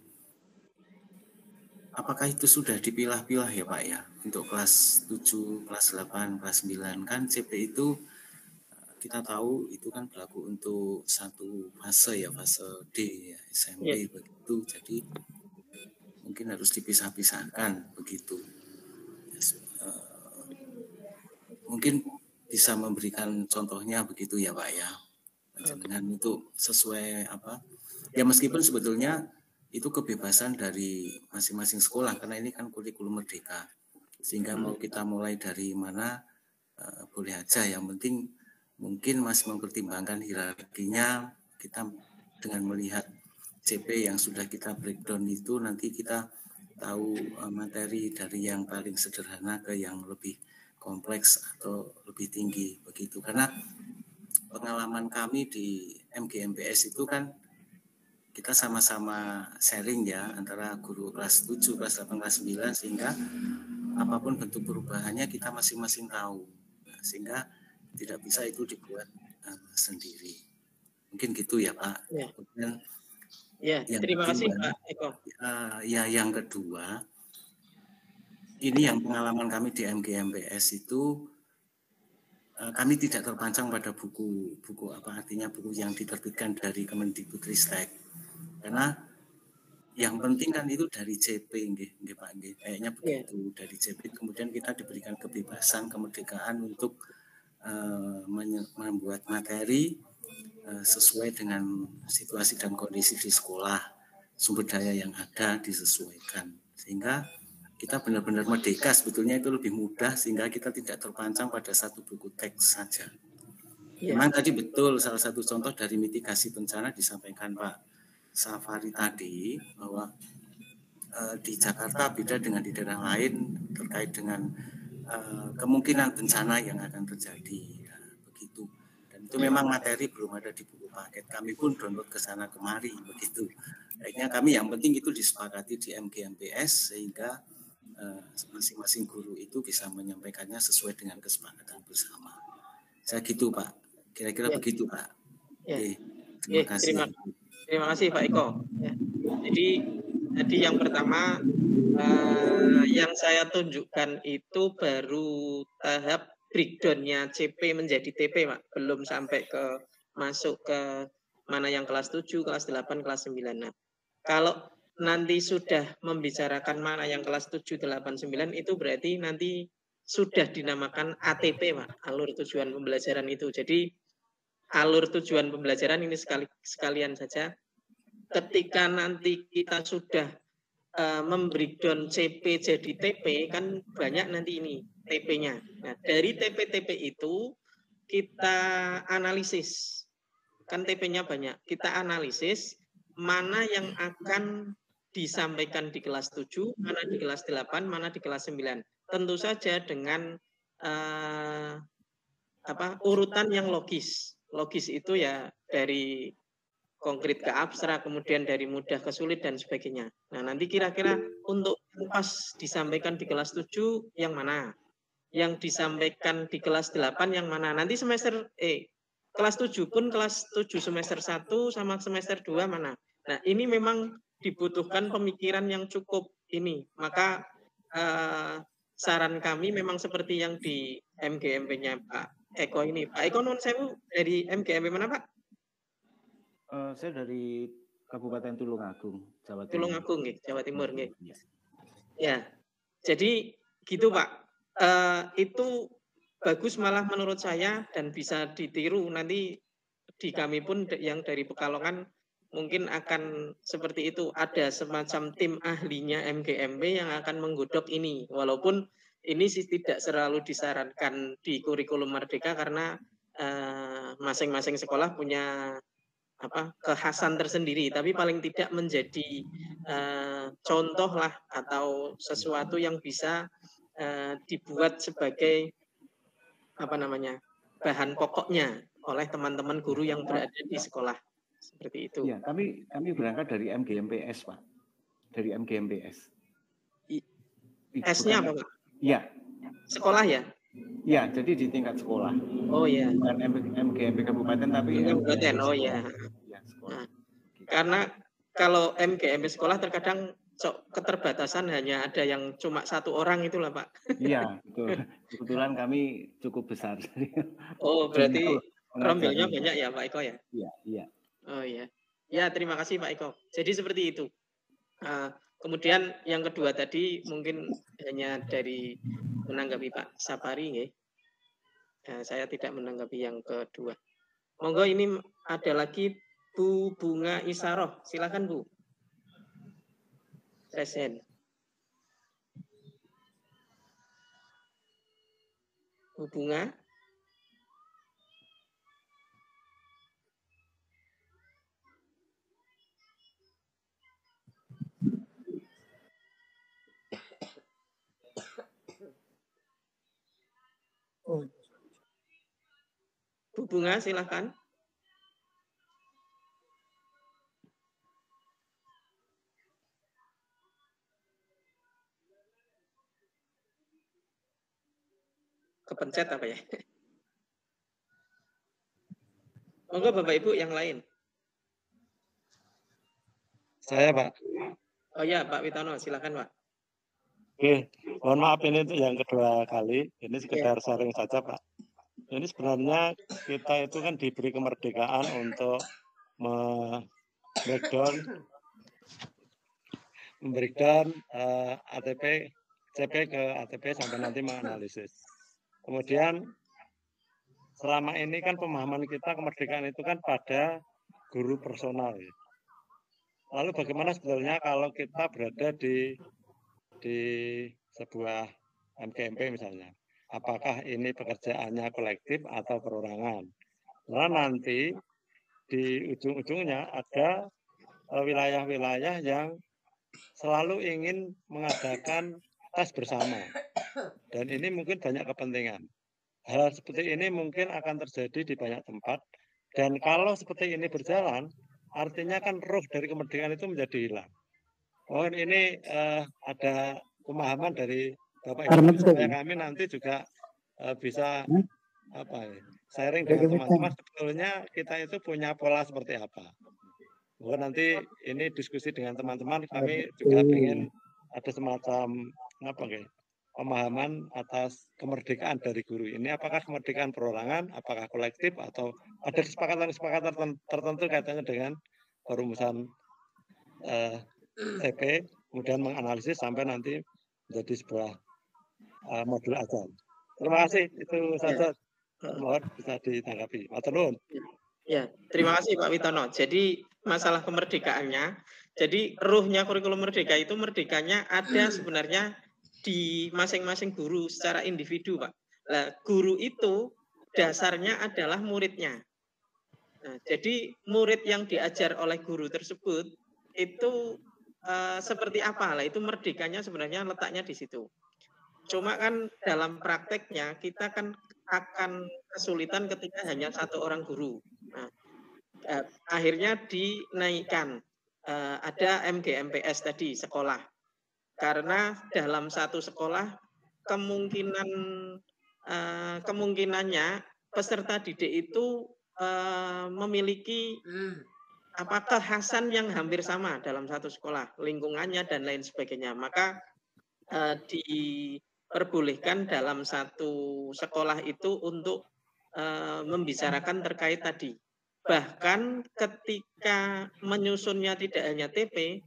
apakah itu sudah dipilah-pilah ya Pak ya, untuk kelas 7, kelas 8, kelas 9, kan CP itu kita tahu itu kan berlaku untuk satu fase ya, fase D ya, SMP begitu, jadi mungkin harus dipisah-pisahkan begitu. mungkin bisa memberikan contohnya begitu ya Pak ya. Dengan itu sesuai apa? Ya meskipun sebetulnya itu kebebasan dari masing-masing sekolah karena ini kan kurikulum merdeka. Sehingga mau kita mulai dari mana boleh aja, yang penting mungkin masih mempertimbangkan hierarkinya. Kita dengan melihat CP yang sudah kita breakdown itu nanti kita tahu materi dari yang paling sederhana ke yang lebih kompleks atau lebih tinggi begitu. Karena pengalaman kami di MGMPS itu kan kita sama-sama sharing ya antara guru kelas 7, kelas 8, kelas 9 sehingga apapun bentuk perubahannya kita masing-masing tahu. Nah, sehingga tidak bisa itu dibuat sendiri. Mungkin gitu ya Pak. Ya. Kemudian ya, terima kasih Pak Eko. Ya yang kedua, ini yang pengalaman kami di MGMPS itu kami tidak terpancang pada buku apa artinya buku yang diterbitkan dari Kemendikbudristek. Karena yang penting kan itu dari CP nggih Pak nggih. Kayaknya begitu. Dari CP kemudian kita diberikan kebebasan, kemerdekaan untuk membuat materi sesuai dengan situasi dan kondisi di sekolah, sumber daya yang ada disesuaikan sehingga kita benar-benar merdeka. Sebetulnya itu lebih mudah sehingga kita tidak terpancang pada satu buku teks saja. Memang tadi betul salah satu contoh dari mitigasi bencana disampaikan Pak Safari tadi bahwa di Jakarta beda dengan di daerah lain terkait dengan kemungkinan bencana yang akan terjadi begitu. Dan itu memang materi belum ada di buku paket. Kami pun download ke sana kemari begitu. Akhirnya kami yang penting itu disepakati di MGMPS sehingga masing-masing guru itu bisa menyampaikannya sesuai dengan kesepakatan bersama. Saya gitu Pak. Kira-kira begitu Pak. Oke, terima kasih. Terima kasih Pak Eko. Ya. Jadi tadi yang pertama yang saya tunjukkan itu baru tahap breakdown-nya CP menjadi TP Pak. Belum sampai ke masuk ke mana yang kelas 7, kelas 8, kelas 9. Nah, kalau nanti sudah membicarakan mana yang kelas 7, 8, 9 itu berarti nanti sudah dinamakan ATP Pak. Alur tujuan pembelajaran itu. Jadi alur tujuan pembelajaran ini sekalian saja. Ketika nanti kita sudah membreakdown CP jadi TP, kan banyak nanti ini TP-nya. Nah, dari TP-TP itu kita analisis. Kan TP-nya banyak. Kita analisis mana yang akan disampaikan di kelas 7, mana di kelas 8, mana di kelas 9. Tentu saja dengan urutan yang logis. Logis itu ya dari konkret ke abstrak, kemudian dari mudah ke sulit dan sebagainya. Nah, nanti kira-kira untuk pas disampaikan di kelas 7 yang mana? Yang disampaikan di kelas 8 yang mana? Nanti semester kelas 7 pun kelas 7 semester 1 sama semester 2 mana? Nah, ini memang dibutuhkan pemikiran yang cukup ini. Maka saran kami memang seperti yang di MGMP-nya Pak Eko ini. Pak Eko non sewu dari MGMP mana Pak? Saya dari Kabupaten Tulungagung, Jawa Timur. Tulungagung, Jawa Timur. Ya, jadi gitu Pak. Itu bagus malah menurut saya dan bisa ditiru nanti di kami pun yang dari Pekalongan mungkin akan seperti itu. Ada semacam tim ahlinya MGMP yang akan menggodok ini. Walaupun ini sih tidak selalu disarankan di kurikulum Merdeka karena masing-masing sekolah punya kekhasan tersendiri, tapi paling tidak menjadi contoh lah atau sesuatu yang bisa dibuat sebagai bahan pokoknya oleh teman-teman guru yang berada di sekolah seperti itu. Ya, kami berangkat dari MGMPS Pak, dari MGMPS. S-nya apa Pak? Iya. Sekolah ya? Ya, jadi di tingkat sekolah. Oh ya. Bukan MGMP kabupaten tapi kabupaten. Oh ya. Nah, karena kalau MGMP sekolah terkadang keterbatasan hanya ada yang cuma satu orang itulah Pak. Iya, betul. Kebetulan kami cukup besar. Oh, berarti rombelnya banyak ya Pak Eko ya? Iya. Oh iya. Ya, terima kasih Pak Eko. Jadi seperti itu. Kemudian yang kedua tadi mungkin hanya dari menanggapi Pak Sapari, ya. Saya tidak menanggapi yang kedua. Monggo, ini ada lagi Bu Bunga Isaroh. Silakan Bu. Present. Bu Bunga. Bu Bunga, silakan. Kepencet apa ya? Monggo Bapak Ibu yang lain. Saya Pak. Oh ya, Pak Witono, silakan Pak. Oke, mohon maaf ini untuk yang kedua kali. Ini sekedar sharing saja Pak. Ini sebenarnya kita itu kan diberi kemerdekaan untuk memberikan ATP, CP ke ATP sampai nanti menganalisis. Kemudian selama ini kan pemahaman kita kemerdekaan itu kan pada guru personal. Ya. Lalu bagaimana sebetulnya kalau kita berada di sebuah MGMP misalnya? Apakah ini pekerjaannya kolektif atau perorangan? Karena nanti di ujung-ujungnya ada wilayah-wilayah yang selalu ingin mengadakan tes bersama. Dan ini mungkin banyak kepentingan. Hal seperti ini mungkin akan terjadi di banyak tempat. Dan kalau seperti ini berjalan, artinya kan roh dari kemerdekaan itu menjadi hilang. Mohon ini ada pemahaman dari Bapak Ibu supaya kami nanti juga bisa sharing dengan teman-teman sebetulnya kita itu punya pola seperti apa. Mohon nanti ini diskusi dengan teman-teman, kami juga ingin ada semacam pemahaman atas kemerdekaan dari guru ini. Apakah kemerdekaan perorangan, apakah kolektif, atau ada kesepakatan-kesepakatan tertentu kaitannya dengan perumusan CP, kemudian menganalisis sampai nanti menjadi sebuah modul ajar. Terima kasih, itu saja. Mohon bisa ditanggapi. Matur nuwun. Ya, terima kasih Pak Witono. Jadi masalah kemerdekaannya, jadi ruhnya kurikulum merdeka itu merdekanya ada sebenarnya di masing-masing guru secara individu, Pak. Nah, guru itu dasarnya adalah muridnya. Nah, jadi murid yang diajar oleh guru tersebut itu seperti apa? Lah itu merdekanya sebenarnya letaknya di situ. Cuma kan dalam prakteknya kita kan akan kesulitan ketika hanya satu orang guru. Nah, akhirnya dinaikkan ada MGMPS tadi sekolah, karena dalam satu sekolah kemungkinannya peserta didik itu memiliki kekhasan yang hampir sama dalam satu sekolah, lingkungannya dan lain sebagainya. Maka diperbolehkan dalam satu sekolah itu untuk membicarakan terkait tadi. Bahkan ketika menyusunnya tidak hanya TP,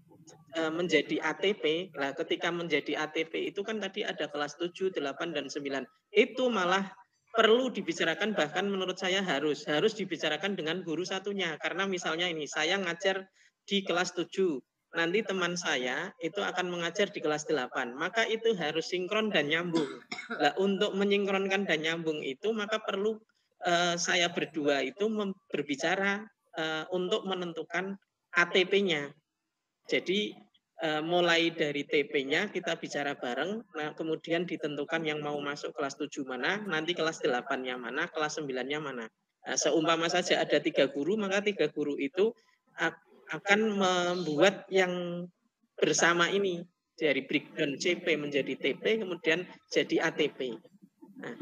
menjadi ATP, nah ketika menjadi ATP itu kan tadi ada kelas 7, 8, dan 9. Itu malah perlu dibicarakan, bahkan menurut saya harus dibicarakan dengan guru satunya. Karena misalnya ini, saya ngajar di kelas 7, nanti teman saya itu akan mengajar di kelas 8, maka itu harus sinkron dan nyambung. Nah, untuk menyinkronkan dan nyambung itu maka perlu saya berdua itu berbicara untuk menentukan ATP-nya. Jadi mulai dari TP-nya kita bicara bareng, nah kemudian ditentukan yang mau masuk kelas 7 mana, nanti kelas 8-nya mana, kelas 9-nya mana. Nah, seumpama saja ada 3 guru, maka 3 guru itu akan membuat yang bersama ini dari breakdown CP menjadi TP, kemudian jadi ATP. Nah,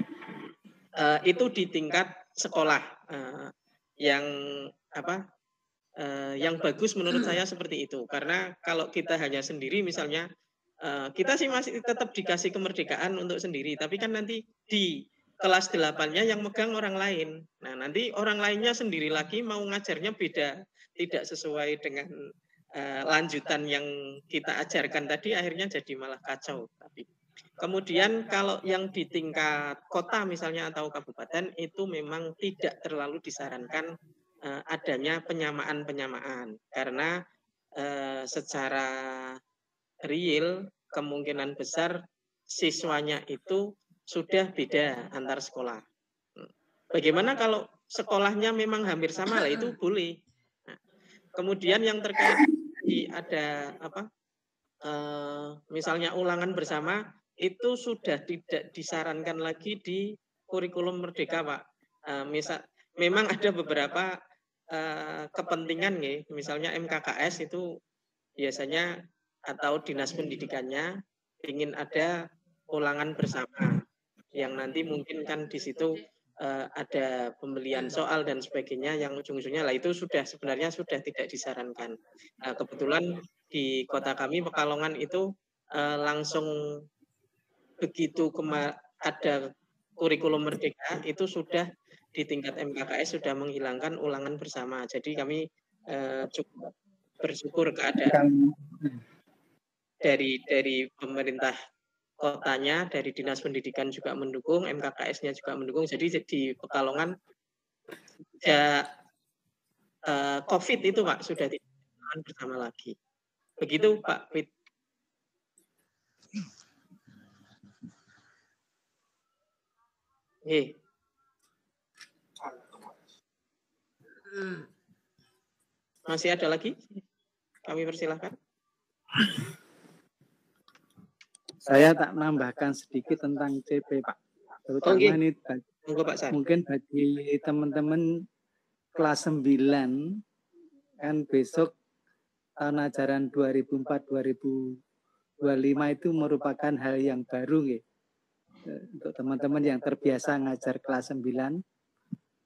itu di tingkat sekolah yang bagus menurut saya seperti itu. Karena kalau kita hanya sendiri misalnya, kita sih masih tetap dikasih kemerdekaan untuk sendiri, tapi kan nanti di kelas 8-nya yang megang orang lain. Nah, nanti orang lainnya sendiri lagi mau ngajarnya beda, tidak sesuai dengan lanjutan yang kita ajarkan tadi, akhirnya jadi malah kacau. Tapi Kemudian kalau yang di tingkat kota misalnya atau kabupaten itu memang tidak terlalu disarankan adanya penyamaan karena secara real kemungkinan besar siswanya itu sudah beda antar sekolah. Bagaimana kalau sekolahnya memang hampir sama lah, itu boleh. Nah, kemudian yang terkait ada apa? Misalnya ulangan bersama itu sudah tidak disarankan lagi di kurikulum Merdeka, Pak. Memang ada beberapa kepentingan nih, misalnya MKKS itu biasanya atau dinas pendidikannya ingin ada ulangan bersama yang nanti mungkin kan di situ ada pembelian soal dan sebagainya yang ujung-ujungnya lah itu sebenarnya sudah tidak disarankan. Kebetulan di kota kami Pekalongan itu langsung begitu ada kurikulum Merdeka itu sudah di tingkat MKKS sudah menghilangkan ulangan bersama. Jadi kami cukup bersyukur keadaan dari pemerintah kotanya, dari dinas pendidikan juga mendukung, MKKS-nya juga mendukung. Jadi di Pekalongan sejak COVID itu Pak sudah tidak bersama lagi. Begitu Pak Pit. Masih ada lagi? Kami persilahkan. Saya tak menambahkan sedikit tentang CP, Pak. Terutama ini mungkin bagi teman-teman kelas 9 kan besok tahun ajaran 2004-2025 itu merupakan hal yang baru ya. Untuk teman-teman yang terbiasa ngajar kelas 9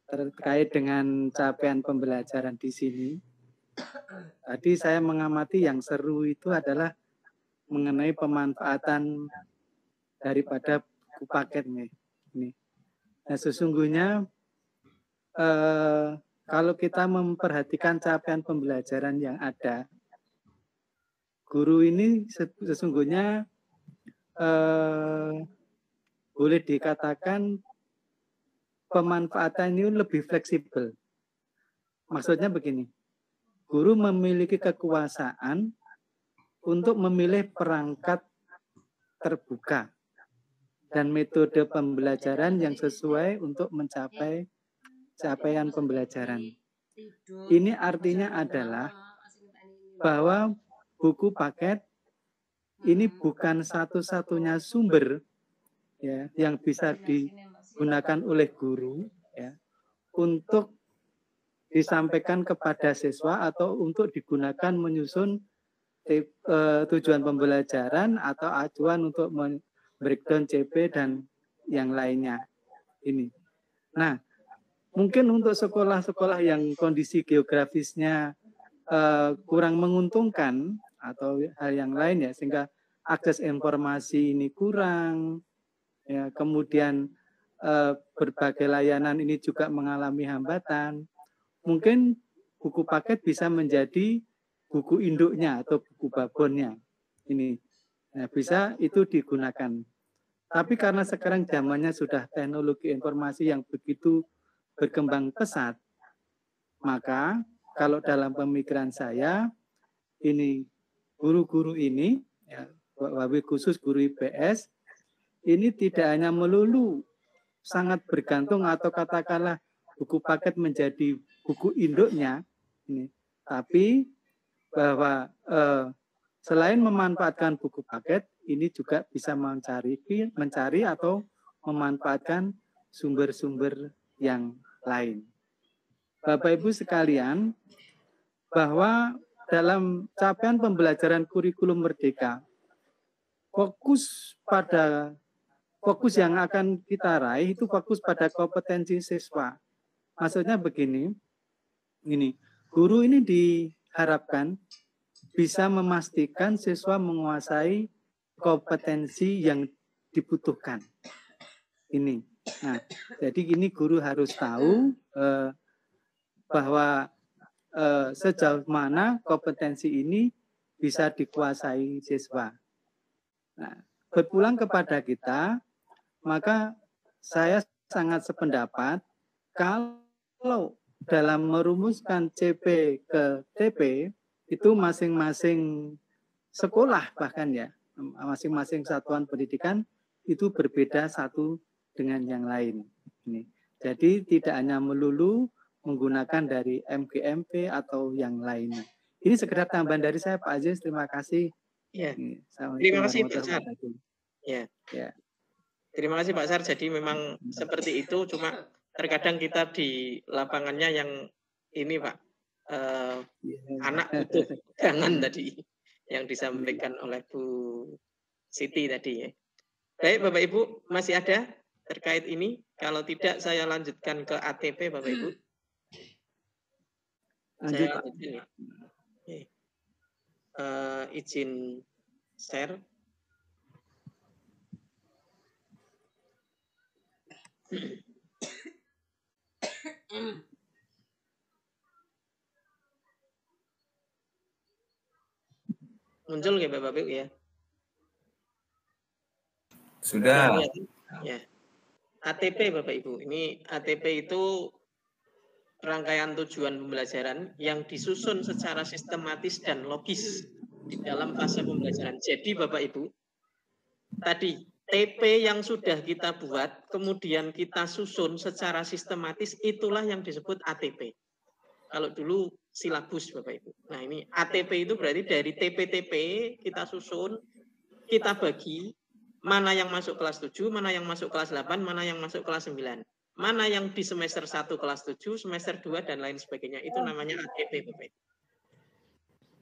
terkait dengan capaian pembelajaran di sini. Tadi saya mengamati yang seru itu adalah mengenai pemanfaatan daripada buku paket nih. Nah, sesungguhnya kalau kita memperhatikan capaian pembelajaran yang ada, guru ini sesungguhnya boleh dikatakan pemanfaatan ini lebih fleksibel. Maksudnya begini, guru memiliki kekuasaan untuk memilih perangkat terbuka dan metode pembelajaran yang sesuai untuk mencapai capaian pembelajaran. Ini artinya adalah bahwa buku paket ini bukan satu-satunya sumber ya, yang bisa digunakan oleh guru ya, untuk disampaikan kepada siswa atau untuk digunakan menyusun tujuan pembelajaran atau acuan untuk breakdown CP dan yang lainnya ini. Nah, mungkin untuk sekolah-sekolah yang kondisi geografisnya kurang menguntungkan atau hal yang lain ya, sehingga akses informasi ini kurang, ya, kemudian berbagai layanan ini juga mengalami hambatan. Mungkin buku paket bisa menjadi buku induknya atau buku babonnya ini. Nah, bisa itu digunakan. Tapi karena sekarang zamannya sudah teknologi informasi yang begitu berkembang pesat, maka kalau dalam pemikiran saya ini guru-guru ini ya, wabil khusus guru IPS ini tidak hanya melulu sangat bergantung atau katakanlah buku paket menjadi buku induknya ini, tapi bahwa selain memanfaatkan buku paket, ini juga bisa mencari atau memanfaatkan sumber-sumber yang lain. Bapak Ibu sekalian, bahwa dalam capaian pembelajaran kurikulum Merdeka, fokus yang akan kita raih itu fokus pada kompetensi siswa. Maksudnya begini, guru ini diharapkan bisa memastikan siswa menguasai kompetensi yang dibutuhkan. Ini. Nah, jadi ini guru harus tahu bahwa sejauh mana kompetensi ini bisa dikuasai siswa. Nah, berpulang kepada kita, maka saya sangat sependapat kalau dalam merumuskan CP ke TP itu masing-masing sekolah bahkan ya, masing-masing satuan pendidikan itu berbeda satu dengan yang lain. Ini. Jadi tidak hanya melulu menggunakan dari MGMP atau yang lainnya. Ini sekedar tambahan dari saya, Pak Aziz. Terima kasih. Ya. Terima kasih Pak Sar. Ya. Ya. Terima kasih Pak Sar. Jadi memang seperti itu, cuma terkadang kita di lapangannya yang ini Pak, anak butuh pegangan tadi yang disampaikan oleh Bu Siti tadi ya. Baik Bapak Ibu, masih ada terkait ini? Kalau tidak saya lanjutkan ke ATP Bapak Ibu. Lanjut, saya lanjutkan ya. Izin share. Muncul nggak Bapak Ibu ya? Sudah. Ya. ATP Bapak Ibu. Ini ATP itu rangkaian tujuan pembelajaran yang disusun secara sistematis dan logis di dalam fase pembelajaran. Jadi Bapak Ibu, tadi TP yang sudah kita buat, kemudian kita susun secara sistematis, itulah yang disebut ATP. Kalau dulu silabus Bapak Ibu. Nah ini ATP itu berarti dari TP-TP kita susun, kita bagi, mana yang masuk kelas 7, mana yang masuk kelas 8, mana yang masuk kelas 9. Mana yang di semester 1 kelas 7, semester 2, dan lain sebagainya. Itu namanya ATP Bapak Ibu.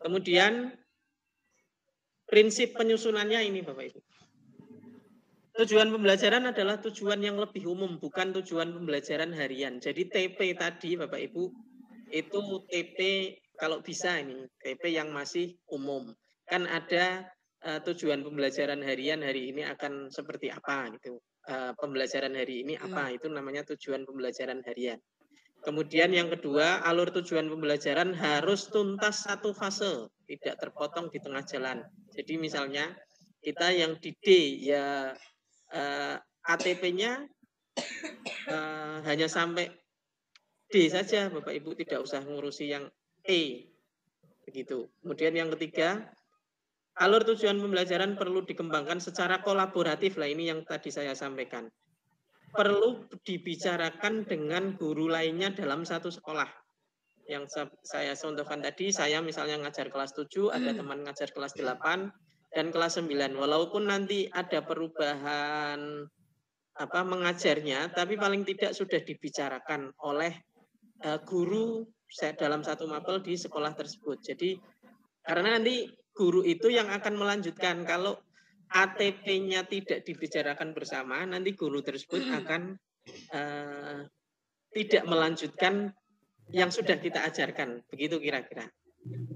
Kemudian prinsip penyusunannya ini Bapak Ibu. Tujuan pembelajaran adalah tujuan yang lebih umum, bukan tujuan pembelajaran harian. Jadi TP tadi Bapak Ibu, itu TP kalau bisa ini, TP yang masih umum. Kan ada tujuan pembelajaran harian hari ini akan seperti apa gitu. Pembelajaran hari ini apa, itu namanya tujuan pembelajaran harian. Kemudian yang kedua, alur tujuan pembelajaran harus tuntas satu fase, tidak terpotong di tengah jalan. Jadi misalnya kita yang di D ya ATP-nya hanya sampai D saja Bapak Ibu, tidak usah ngurusi yang E. Begitu. Kemudian yang ketiga, alur tujuan pembelajaran perlu dikembangkan secara kolaboratif. Lah ini yang tadi saya sampaikan. Perlu dibicarakan dengan guru lainnya dalam satu sekolah. Yang saya contohkan tadi, saya misalnya ngajar kelas 7, ada teman ngajar kelas 8 dan kelas 9. Walaupun nanti ada perubahan mengajarnya, tapi paling tidak sudah dibicarakan oleh guru dalam satu mapel di sekolah tersebut. Jadi karena nanti guru itu yang akan melanjutkan. Kalau ATP-nya tidak dibicarakan bersama, nanti guru tersebut akan tidak melanjutkan yang sudah kita ajarkan. Begitu kira-kira.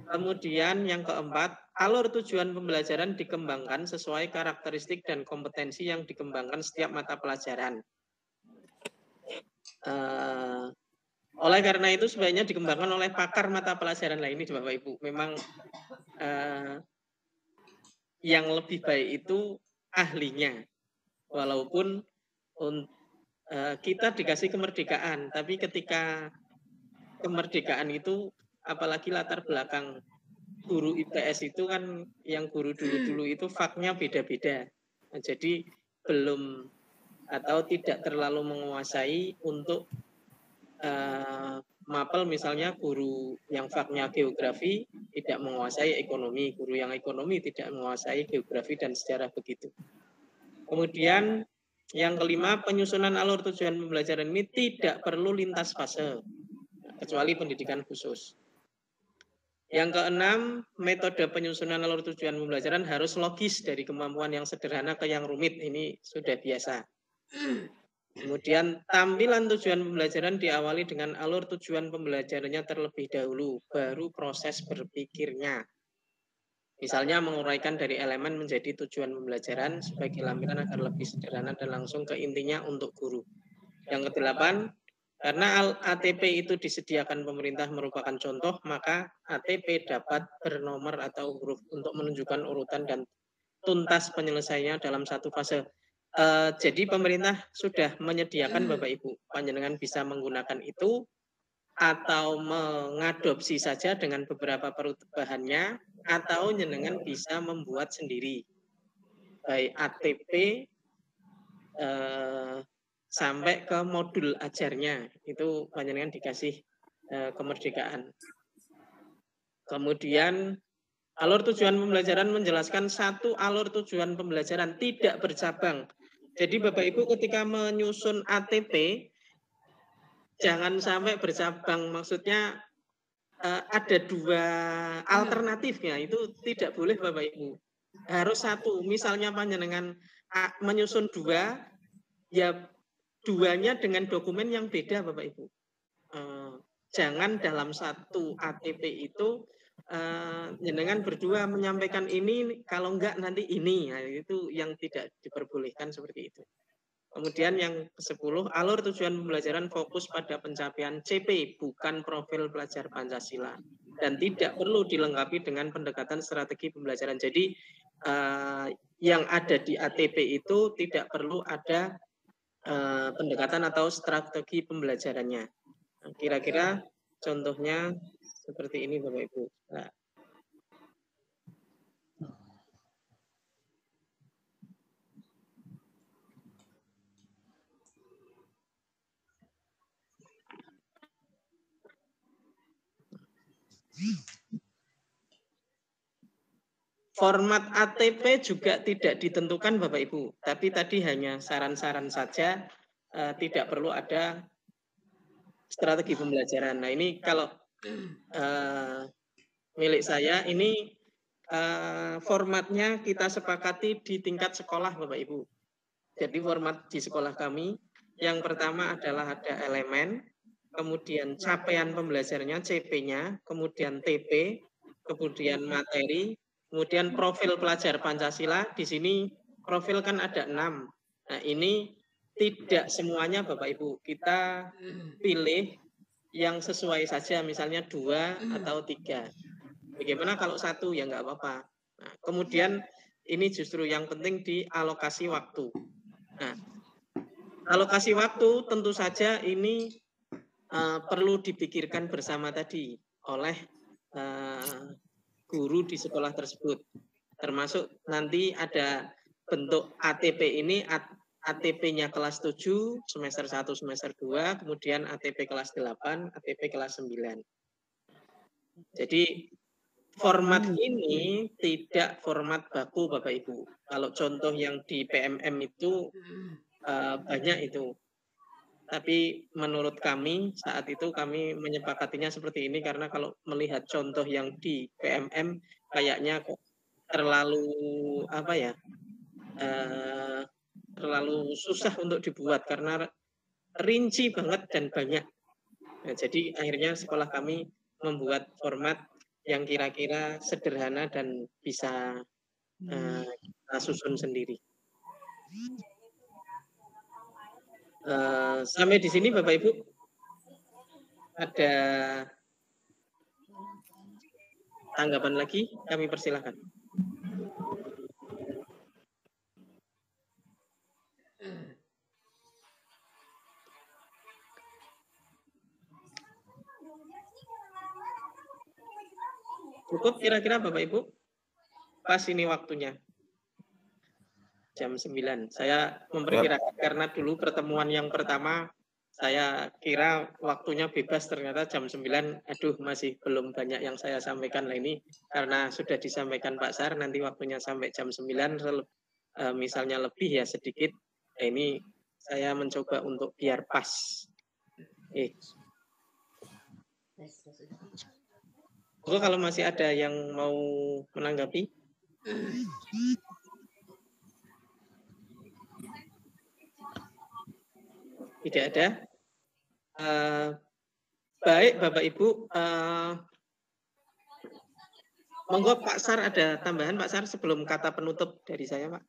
Kemudian yang keempat, alur tujuan pembelajaran dikembangkan sesuai karakteristik dan kompetensi yang dikembangkan setiap mata pelajaran. Oleh karena itu sebaiknya dikembangkan oleh pakar mata pelajaran lain ini Bapak Ibu. Memang yang lebih baik itu ahlinya. Walaupun kita dikasih kemerdekaan, tapi ketika kemerdekaan itu apalagi latar belakang guru IPS itu kan yang guru dulu-dulu itu faknya beda-beda. Nah, jadi belum atau tidak terlalu menguasai untuk mapel misalnya guru yang faknya geografi tidak menguasai ekonomi, guru yang ekonomi tidak menguasai geografi dan sejarah begitu. Kemudian yang kelima, penyusunan alur tujuan pembelajaran ini tidak perlu lintas fase, kecuali pendidikan khusus. Yang keenam, metode penyusunan alur tujuan pembelajaran harus logis dari kemampuan yang sederhana ke yang rumit. Ini sudah biasa. Kemudian tampilan tujuan pembelajaran diawali dengan alur tujuan pembelajarannya terlebih dahulu, baru proses berpikirnya. Misalnya menguraikan dari elemen menjadi tujuan pembelajaran sebagai lampiran agar lebih sederhana dan langsung ke intinya untuk guru. Yang kedelapan, karena ATP itu disediakan pemerintah merupakan contoh, maka ATP dapat bernomor atau huruf untuk menunjukkan urutan dan tuntas penyelesaiannya dalam satu fase. Jadi pemerintah sudah menyediakan Bapak Ibu, panjenengan bisa menggunakan itu atau mengadopsi saja dengan beberapa perubahannya, atau jenengan bisa membuat sendiri, baik ATP sampai ke modul ajarnya, itu panjenengan dikasih kemerdekaan. Kemudian alur tujuan pembelajaran menjelaskan satu alur tujuan pembelajaran tidak bercabang. Jadi Bapak Ibu ketika menyusun ATP jangan sampai bercabang, maksudnya ada dua alternatifnya, itu tidak boleh Bapak Ibu. Harus satu, misalnya panjenengan menyusun dua, ya duanya dengan dokumen yang beda Bapak Ibu. Jangan dalam satu ATP itu jenengan berdua menyampaikan ini, kalau enggak nanti ini, nah, itu yang tidak diperbolehkan seperti itu. Kemudian yang ke-10, alur tujuan pembelajaran fokus pada pencapaian CP, bukan profil pelajar Pancasila. Dan tidak perlu dilengkapi dengan pendekatan strategi pembelajaran. Jadi yang ada di ATP itu tidak perlu ada pendekatan atau strategi pembelajarannya. Nah, kira-kira contohnya seperti ini Bapak Ibu. Nah. Format ATP juga tidak ditentukan Bapak Ibu, tapi tadi hanya saran-saran saja, tidak perlu ada strategi pembelajaran. Nah ini kalau milik saya, ini formatnya kita sepakati di tingkat sekolah Bapak Ibu. Jadi format di sekolah kami, yang pertama adalah ada elemen, kemudian capaian pembelajarannya, CP-nya, kemudian TP, kemudian materi, kemudian profil pelajar Pancasila. Di sini profil kan ada 6. Nah ini tidak semuanya Bapak Ibu. Kita pilih yang sesuai saja, misalnya 2 atau 3. Bagaimana kalau 1? Ya nggak apa-apa. Nah, kemudian ini justru yang penting di alokasi waktu. Nah, alokasi waktu tentu saja ini perlu dipikirkan bersama tadi oleh guru di sekolah tersebut. Termasuk nanti ada bentuk ATP ini, ATP-nya kelas 7, semester 1, semester 2, kemudian ATP kelas 8, ATP kelas 9. Jadi format ini tidak format baku Bapak Ibu. Kalau contoh yang di PMM itu banyak itu. Tapi menurut kami saat itu kami menyepakatinya seperti ini karena kalau melihat contoh yang di PMM kayaknya kok terlalu terlalu susah untuk dibuat karena rinci banget dan banyak. Nah, jadi akhirnya sekolah kami membuat format yang kira-kira sederhana dan bisa kita susun sendiri. Sampai di sini Bapak Ibu ada tanggapan lagi, kami persilahkan. Cukup kira-kira Bapak Ibu? Pas ini waktunya. Jam 9. Saya memperkirakan karena dulu pertemuan yang pertama saya kira waktunya bebas, ternyata jam 9. Aduh, masih belum banyak yang saya sampaikan. Nah ini karena sudah disampaikan Pak Sar, nanti waktunya sampai jam 9, misalnya lebih ya sedikit. Nah, ini saya mencoba untuk biar pas. Kalau masih ada yang mau menanggapi. Tidak ada. Baik Bapak Ibu, monggo Pak Sar ada tambahan Pak Sar sebelum kata penutup dari saya Pak.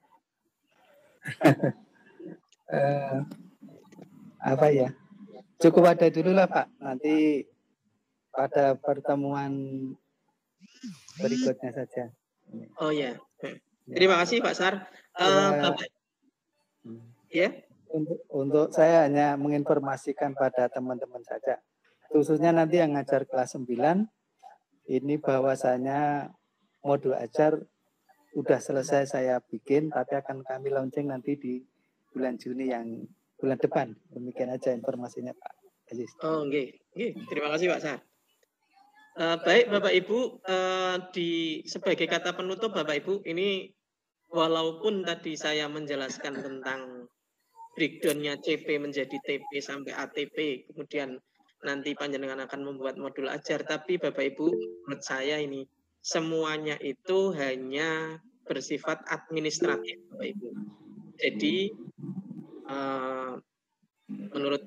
Apa ya? Cukup ada dulu lah Pak. Nanti pada pertemuan berikutnya saja. Oh ya. Terima kasih Pak Sar. Bapak, ya. Untuk saya hanya menginformasikan pada teman-teman saja, khususnya nanti yang ngajar kelas 9, ini bahwasanya modul ajar udah selesai saya bikin, tapi akan kami launching nanti di bulan Juni yang bulan depan. Demikian aja informasinya Pak Aziz. Oh, nggih. Terima kasih Pak Sar. Baik Bapak Ibu, sebagai kata penutup Bapak Ibu, ini walaupun tadi saya menjelaskan tentang breakdown-nya CP menjadi TP sampai ATP, kemudian nanti panjenengan akan membuat modul ajar, tapi Bapak Ibu, menurut saya ini semuanya itu hanya bersifat administratif Bapak Ibu. Jadi menurut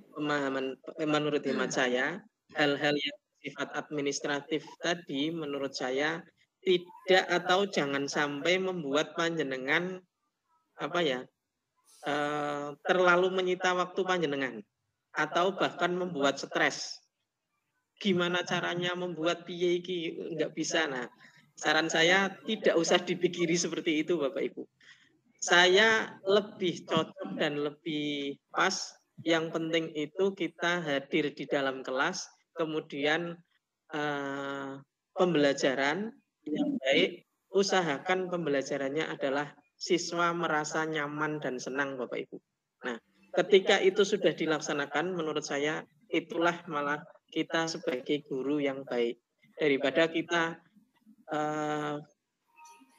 hemat saya, hal-hal yang bersifat administratif tadi menurut saya tidak atau jangan sampai membuat panjenengan terlalu menyita waktu panjenengan atau bahkan membuat stres. Gimana caranya membuat piye iki nggak bisa. Nah, saran saya tidak usah dipikiri seperti itu Bapak Ibu. Saya lebih cocok dan lebih pas, yang penting itu kita hadir di dalam kelas, kemudian pembelajaran yang baik, usahakan pembelajarannya adalah siswa merasa nyaman dan senang Bapak Ibu. Nah, ketika itu sudah dilaksanakan, menurut saya itulah malah kita sebagai guru yang baik. Daripada kita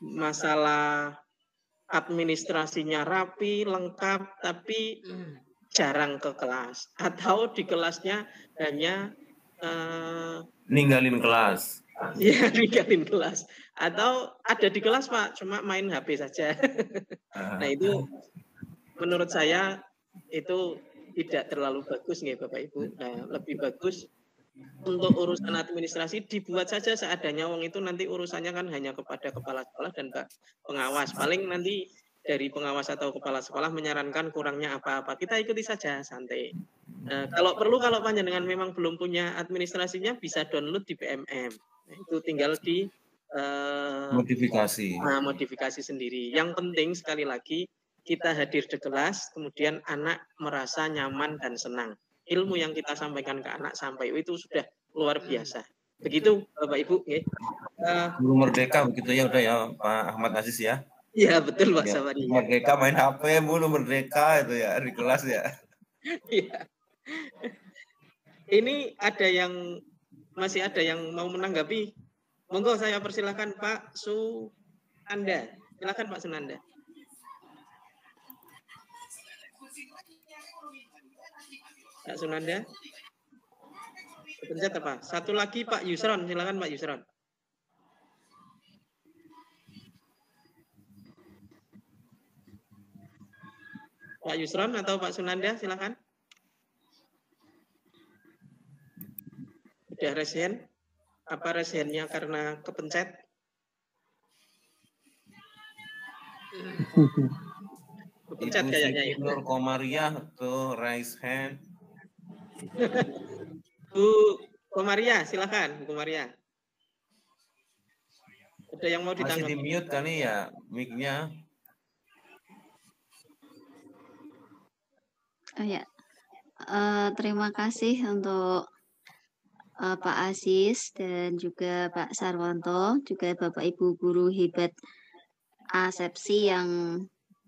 masalah administrasinya rapi, lengkap, tapi jarang ke kelas. Atau di kelasnya hanya ninggalin kelas. Ya, ninggalin kelas. Atau ada di kelas Pak, cuma main HP saja. Nah itu menurut saya itu tidak terlalu bagus nih Bapak Ibu. Nah lebih bagus untuk urusan administrasi dibuat saja seadanya. Wong itu nanti urusannya kan hanya kepada kepala sekolah dan pengawas. Paling nanti dari pengawas atau kepala sekolah menyarankan kurangnya apa-apa. Kita ikuti saja, santai. Kalau perlu, kalau panjenengan memang belum punya administrasinya, bisa download di PMM. Itu tinggal di modifikasi sendiri. Yang penting sekali lagi kita hadir di kelas, kemudian anak merasa nyaman dan senang. Ilmu yang kita sampaikan ke anak sampai itu sudah luar biasa. Begitu Bapak Ibu. Guru Merdeka begitu ya, udah ya Pak Ahmad Aziz ya. Iya betul Pak Sawadi. Merdeka main HP mulu, Merdeka itu ya di kelas ya. Iya. Ini masih ada yang mau menanggapi? Monggo saya persilahkan Pak Sunanda. Silakan Pak Sunanda. Pak Sunanda. Pencet apa? Satu lagi Pak Yusron. Silakan Pak Yusron. Pak Yusron atau Pak Sunanda, silakan. Udah resen? Apa resennya karena kepencet? Kepencet kayaknya itu. Nur Komariah tuh raise hand. Bu Komariah, silakan Bu Komariah. Ada yang mau ditanggapi? Masih di mute kali ya mic-nya. Ya. Terima kasih untuk Pak Aziz dan juga Pak Sarwanto, juga Bapak Ibu guru hebat asepsi yang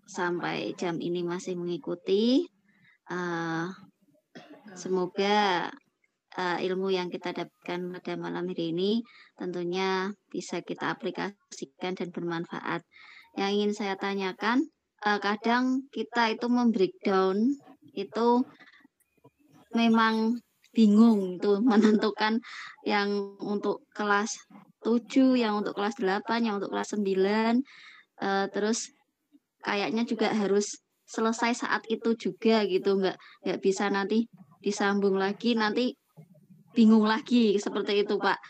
sampai jam ini masih mengikuti. Semoga ilmu yang kita dapatkan pada malam hari ini tentunya bisa kita aplikasikan dan bermanfaat. Yang ingin saya tanyakan, kadang kita itu membreakdown itu memang bingung tuh menentukan yang untuk kelas 7, yang untuk kelas 8, yang untuk kelas 9, terus kayaknya juga harus selesai saat itu juga gitu, nggak bisa nanti disambung lagi, nanti bingung lagi seperti itu Pak.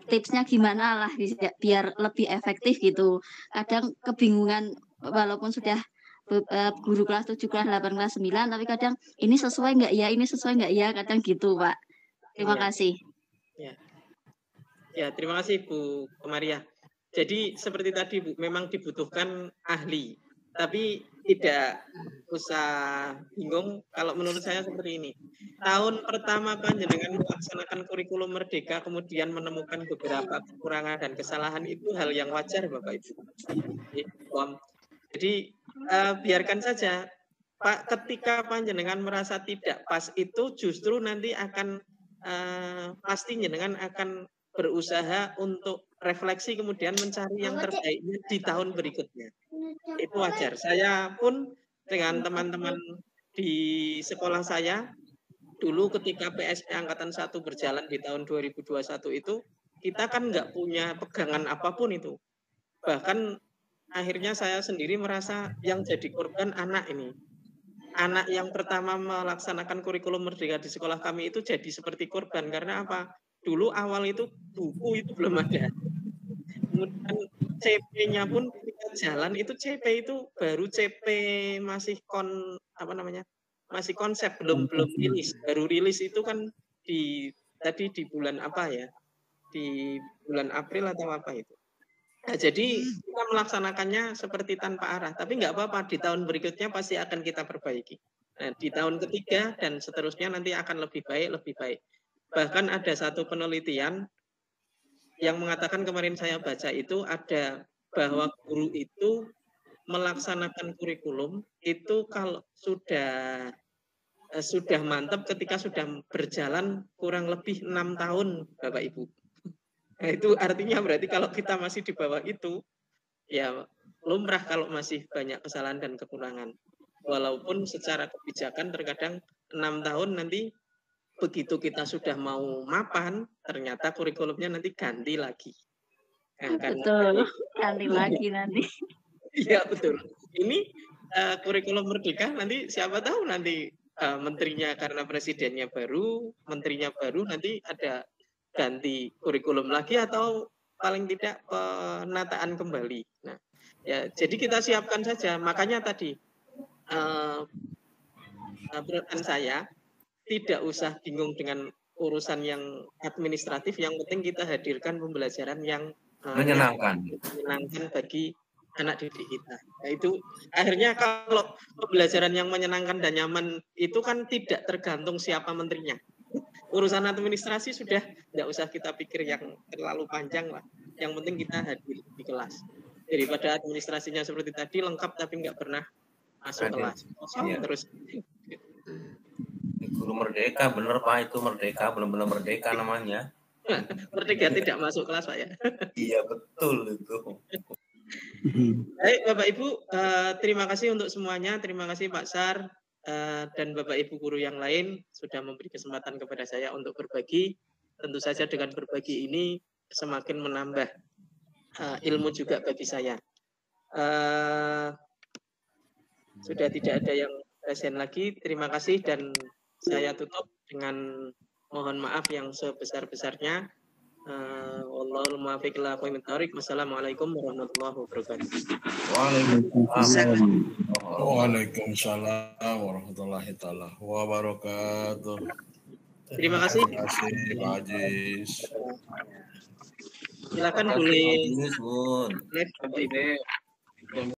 Tipsnya gimana lah biar lebih efektif gitu. Kadang kebingungan walaupun sudah guru kelas 7, kelas 8, kelas 9, tapi kadang ini sesuai nggak ya, ini sesuai nggak ya, kadang gitu Pak. Terima kasih. Ya, terima kasih Bu Komariah. Jadi seperti tadi Bu, memang dibutuhkan ahli. Tapi tidak usah bingung kalau menurut saya seperti ini. Tahun pertama panjenengan melaksanakan kurikulum merdeka kemudian menemukan beberapa kekurangan dan kesalahan itu hal yang wajar Bapak Ibu. Jadi biarkan saja Pak, ketika panjenengan merasa tidak pas itu justru nanti akan pasti jenengan akan berusaha untuk refleksi kemudian mencari yang terbaiknya di tahun berikutnya. Itu wajar. Saya pun dengan teman-teman di sekolah saya dulu ketika PSP Angkatan 1 berjalan di tahun 2021 itu kita kan nggak punya pegangan apapun itu. Bahkan akhirnya saya sendiri merasa yang jadi korban anak ini. Anak yang pertama melaksanakan kurikulum merdeka di sekolah kami itu jadi seperti korban karena apa? Dulu awal itu buku itu belum ada. Kemudian CP-nya pun ketika jalan itu CP itu baru CP masih masih konsep belum rilis. Baru rilis itu kan tadi di bulan apa ya? Di bulan April atau apa itu. Nah, jadi kita melaksanakannya seperti tanpa arah, tapi nggak apa-apa, di tahun berikutnya pasti akan kita perbaiki. Nah, di tahun ketiga dan seterusnya nanti akan lebih baik. Bahkan ada satu penelitian yang mengatakan kemarin saya baca itu ada bahwa guru itu melaksanakan kurikulum itu kalau sudah mantap ketika sudah berjalan kurang lebih 6 tahun, Bapak Ibu. Nah, itu artinya berarti kalau kita masih di bawah itu, ya lumrah kalau masih banyak kesalahan dan kekurangan. Walaupun secara kebijakan terkadang 6 tahun nanti begitu kita sudah mau mapan, ternyata kurikulumnya nanti ganti lagi. Nah, betul, ganti lagi nanti. Iya betul. Ini kurikulum merdeka nanti siapa tahu nanti menterinya karena presidennya baru, menterinya baru nanti ada ganti kurikulum lagi atau paling tidak penataan kembali. Nah, ya jadi kita siapkan saja. Makanya tadi perhatian saya tidak usah bingung dengan urusan yang administratif. Yang penting kita hadirkan pembelajaran yang menyenangkan bagi anak didik kita. Nah, itu akhirnya kalau pembelajaran yang menyenangkan dan nyaman itu kan tidak tergantung siapa menterinya. Urusan administrasi sudah tidak usah kita pikir yang terlalu panjang lah. Yang penting kita hadir di kelas. Daripada administrasinya seperti tadi lengkap tapi nggak pernah masuk kelas. Ya. Terus guru merdeka bener Pak, itu merdeka, belum merdeka namanya. Merdeka tidak masuk kelas Pak ya. Iya betul itu. Baik Bapak Ibu, terima kasih untuk semuanya. Terima kasih Pak Sar. Dan Bapak Ibu guru yang lain sudah memberi kesempatan kepada saya untuk berbagi. Tentu saja dengan berbagi ini semakin menambah ilmu juga bagi saya. Sudah tidak ada yang present lagi. Terima kasih dan saya tutup dengan mohon maaf yang sebesar-besarnya. Wassalamualaikum warahmatullahi wabarakatuh. Waalaikumsalam warahmatullahi wabarakatuh. Terima kasih. Terima kasih Pak Ajis. Silakan boleh. Bapak Ibu.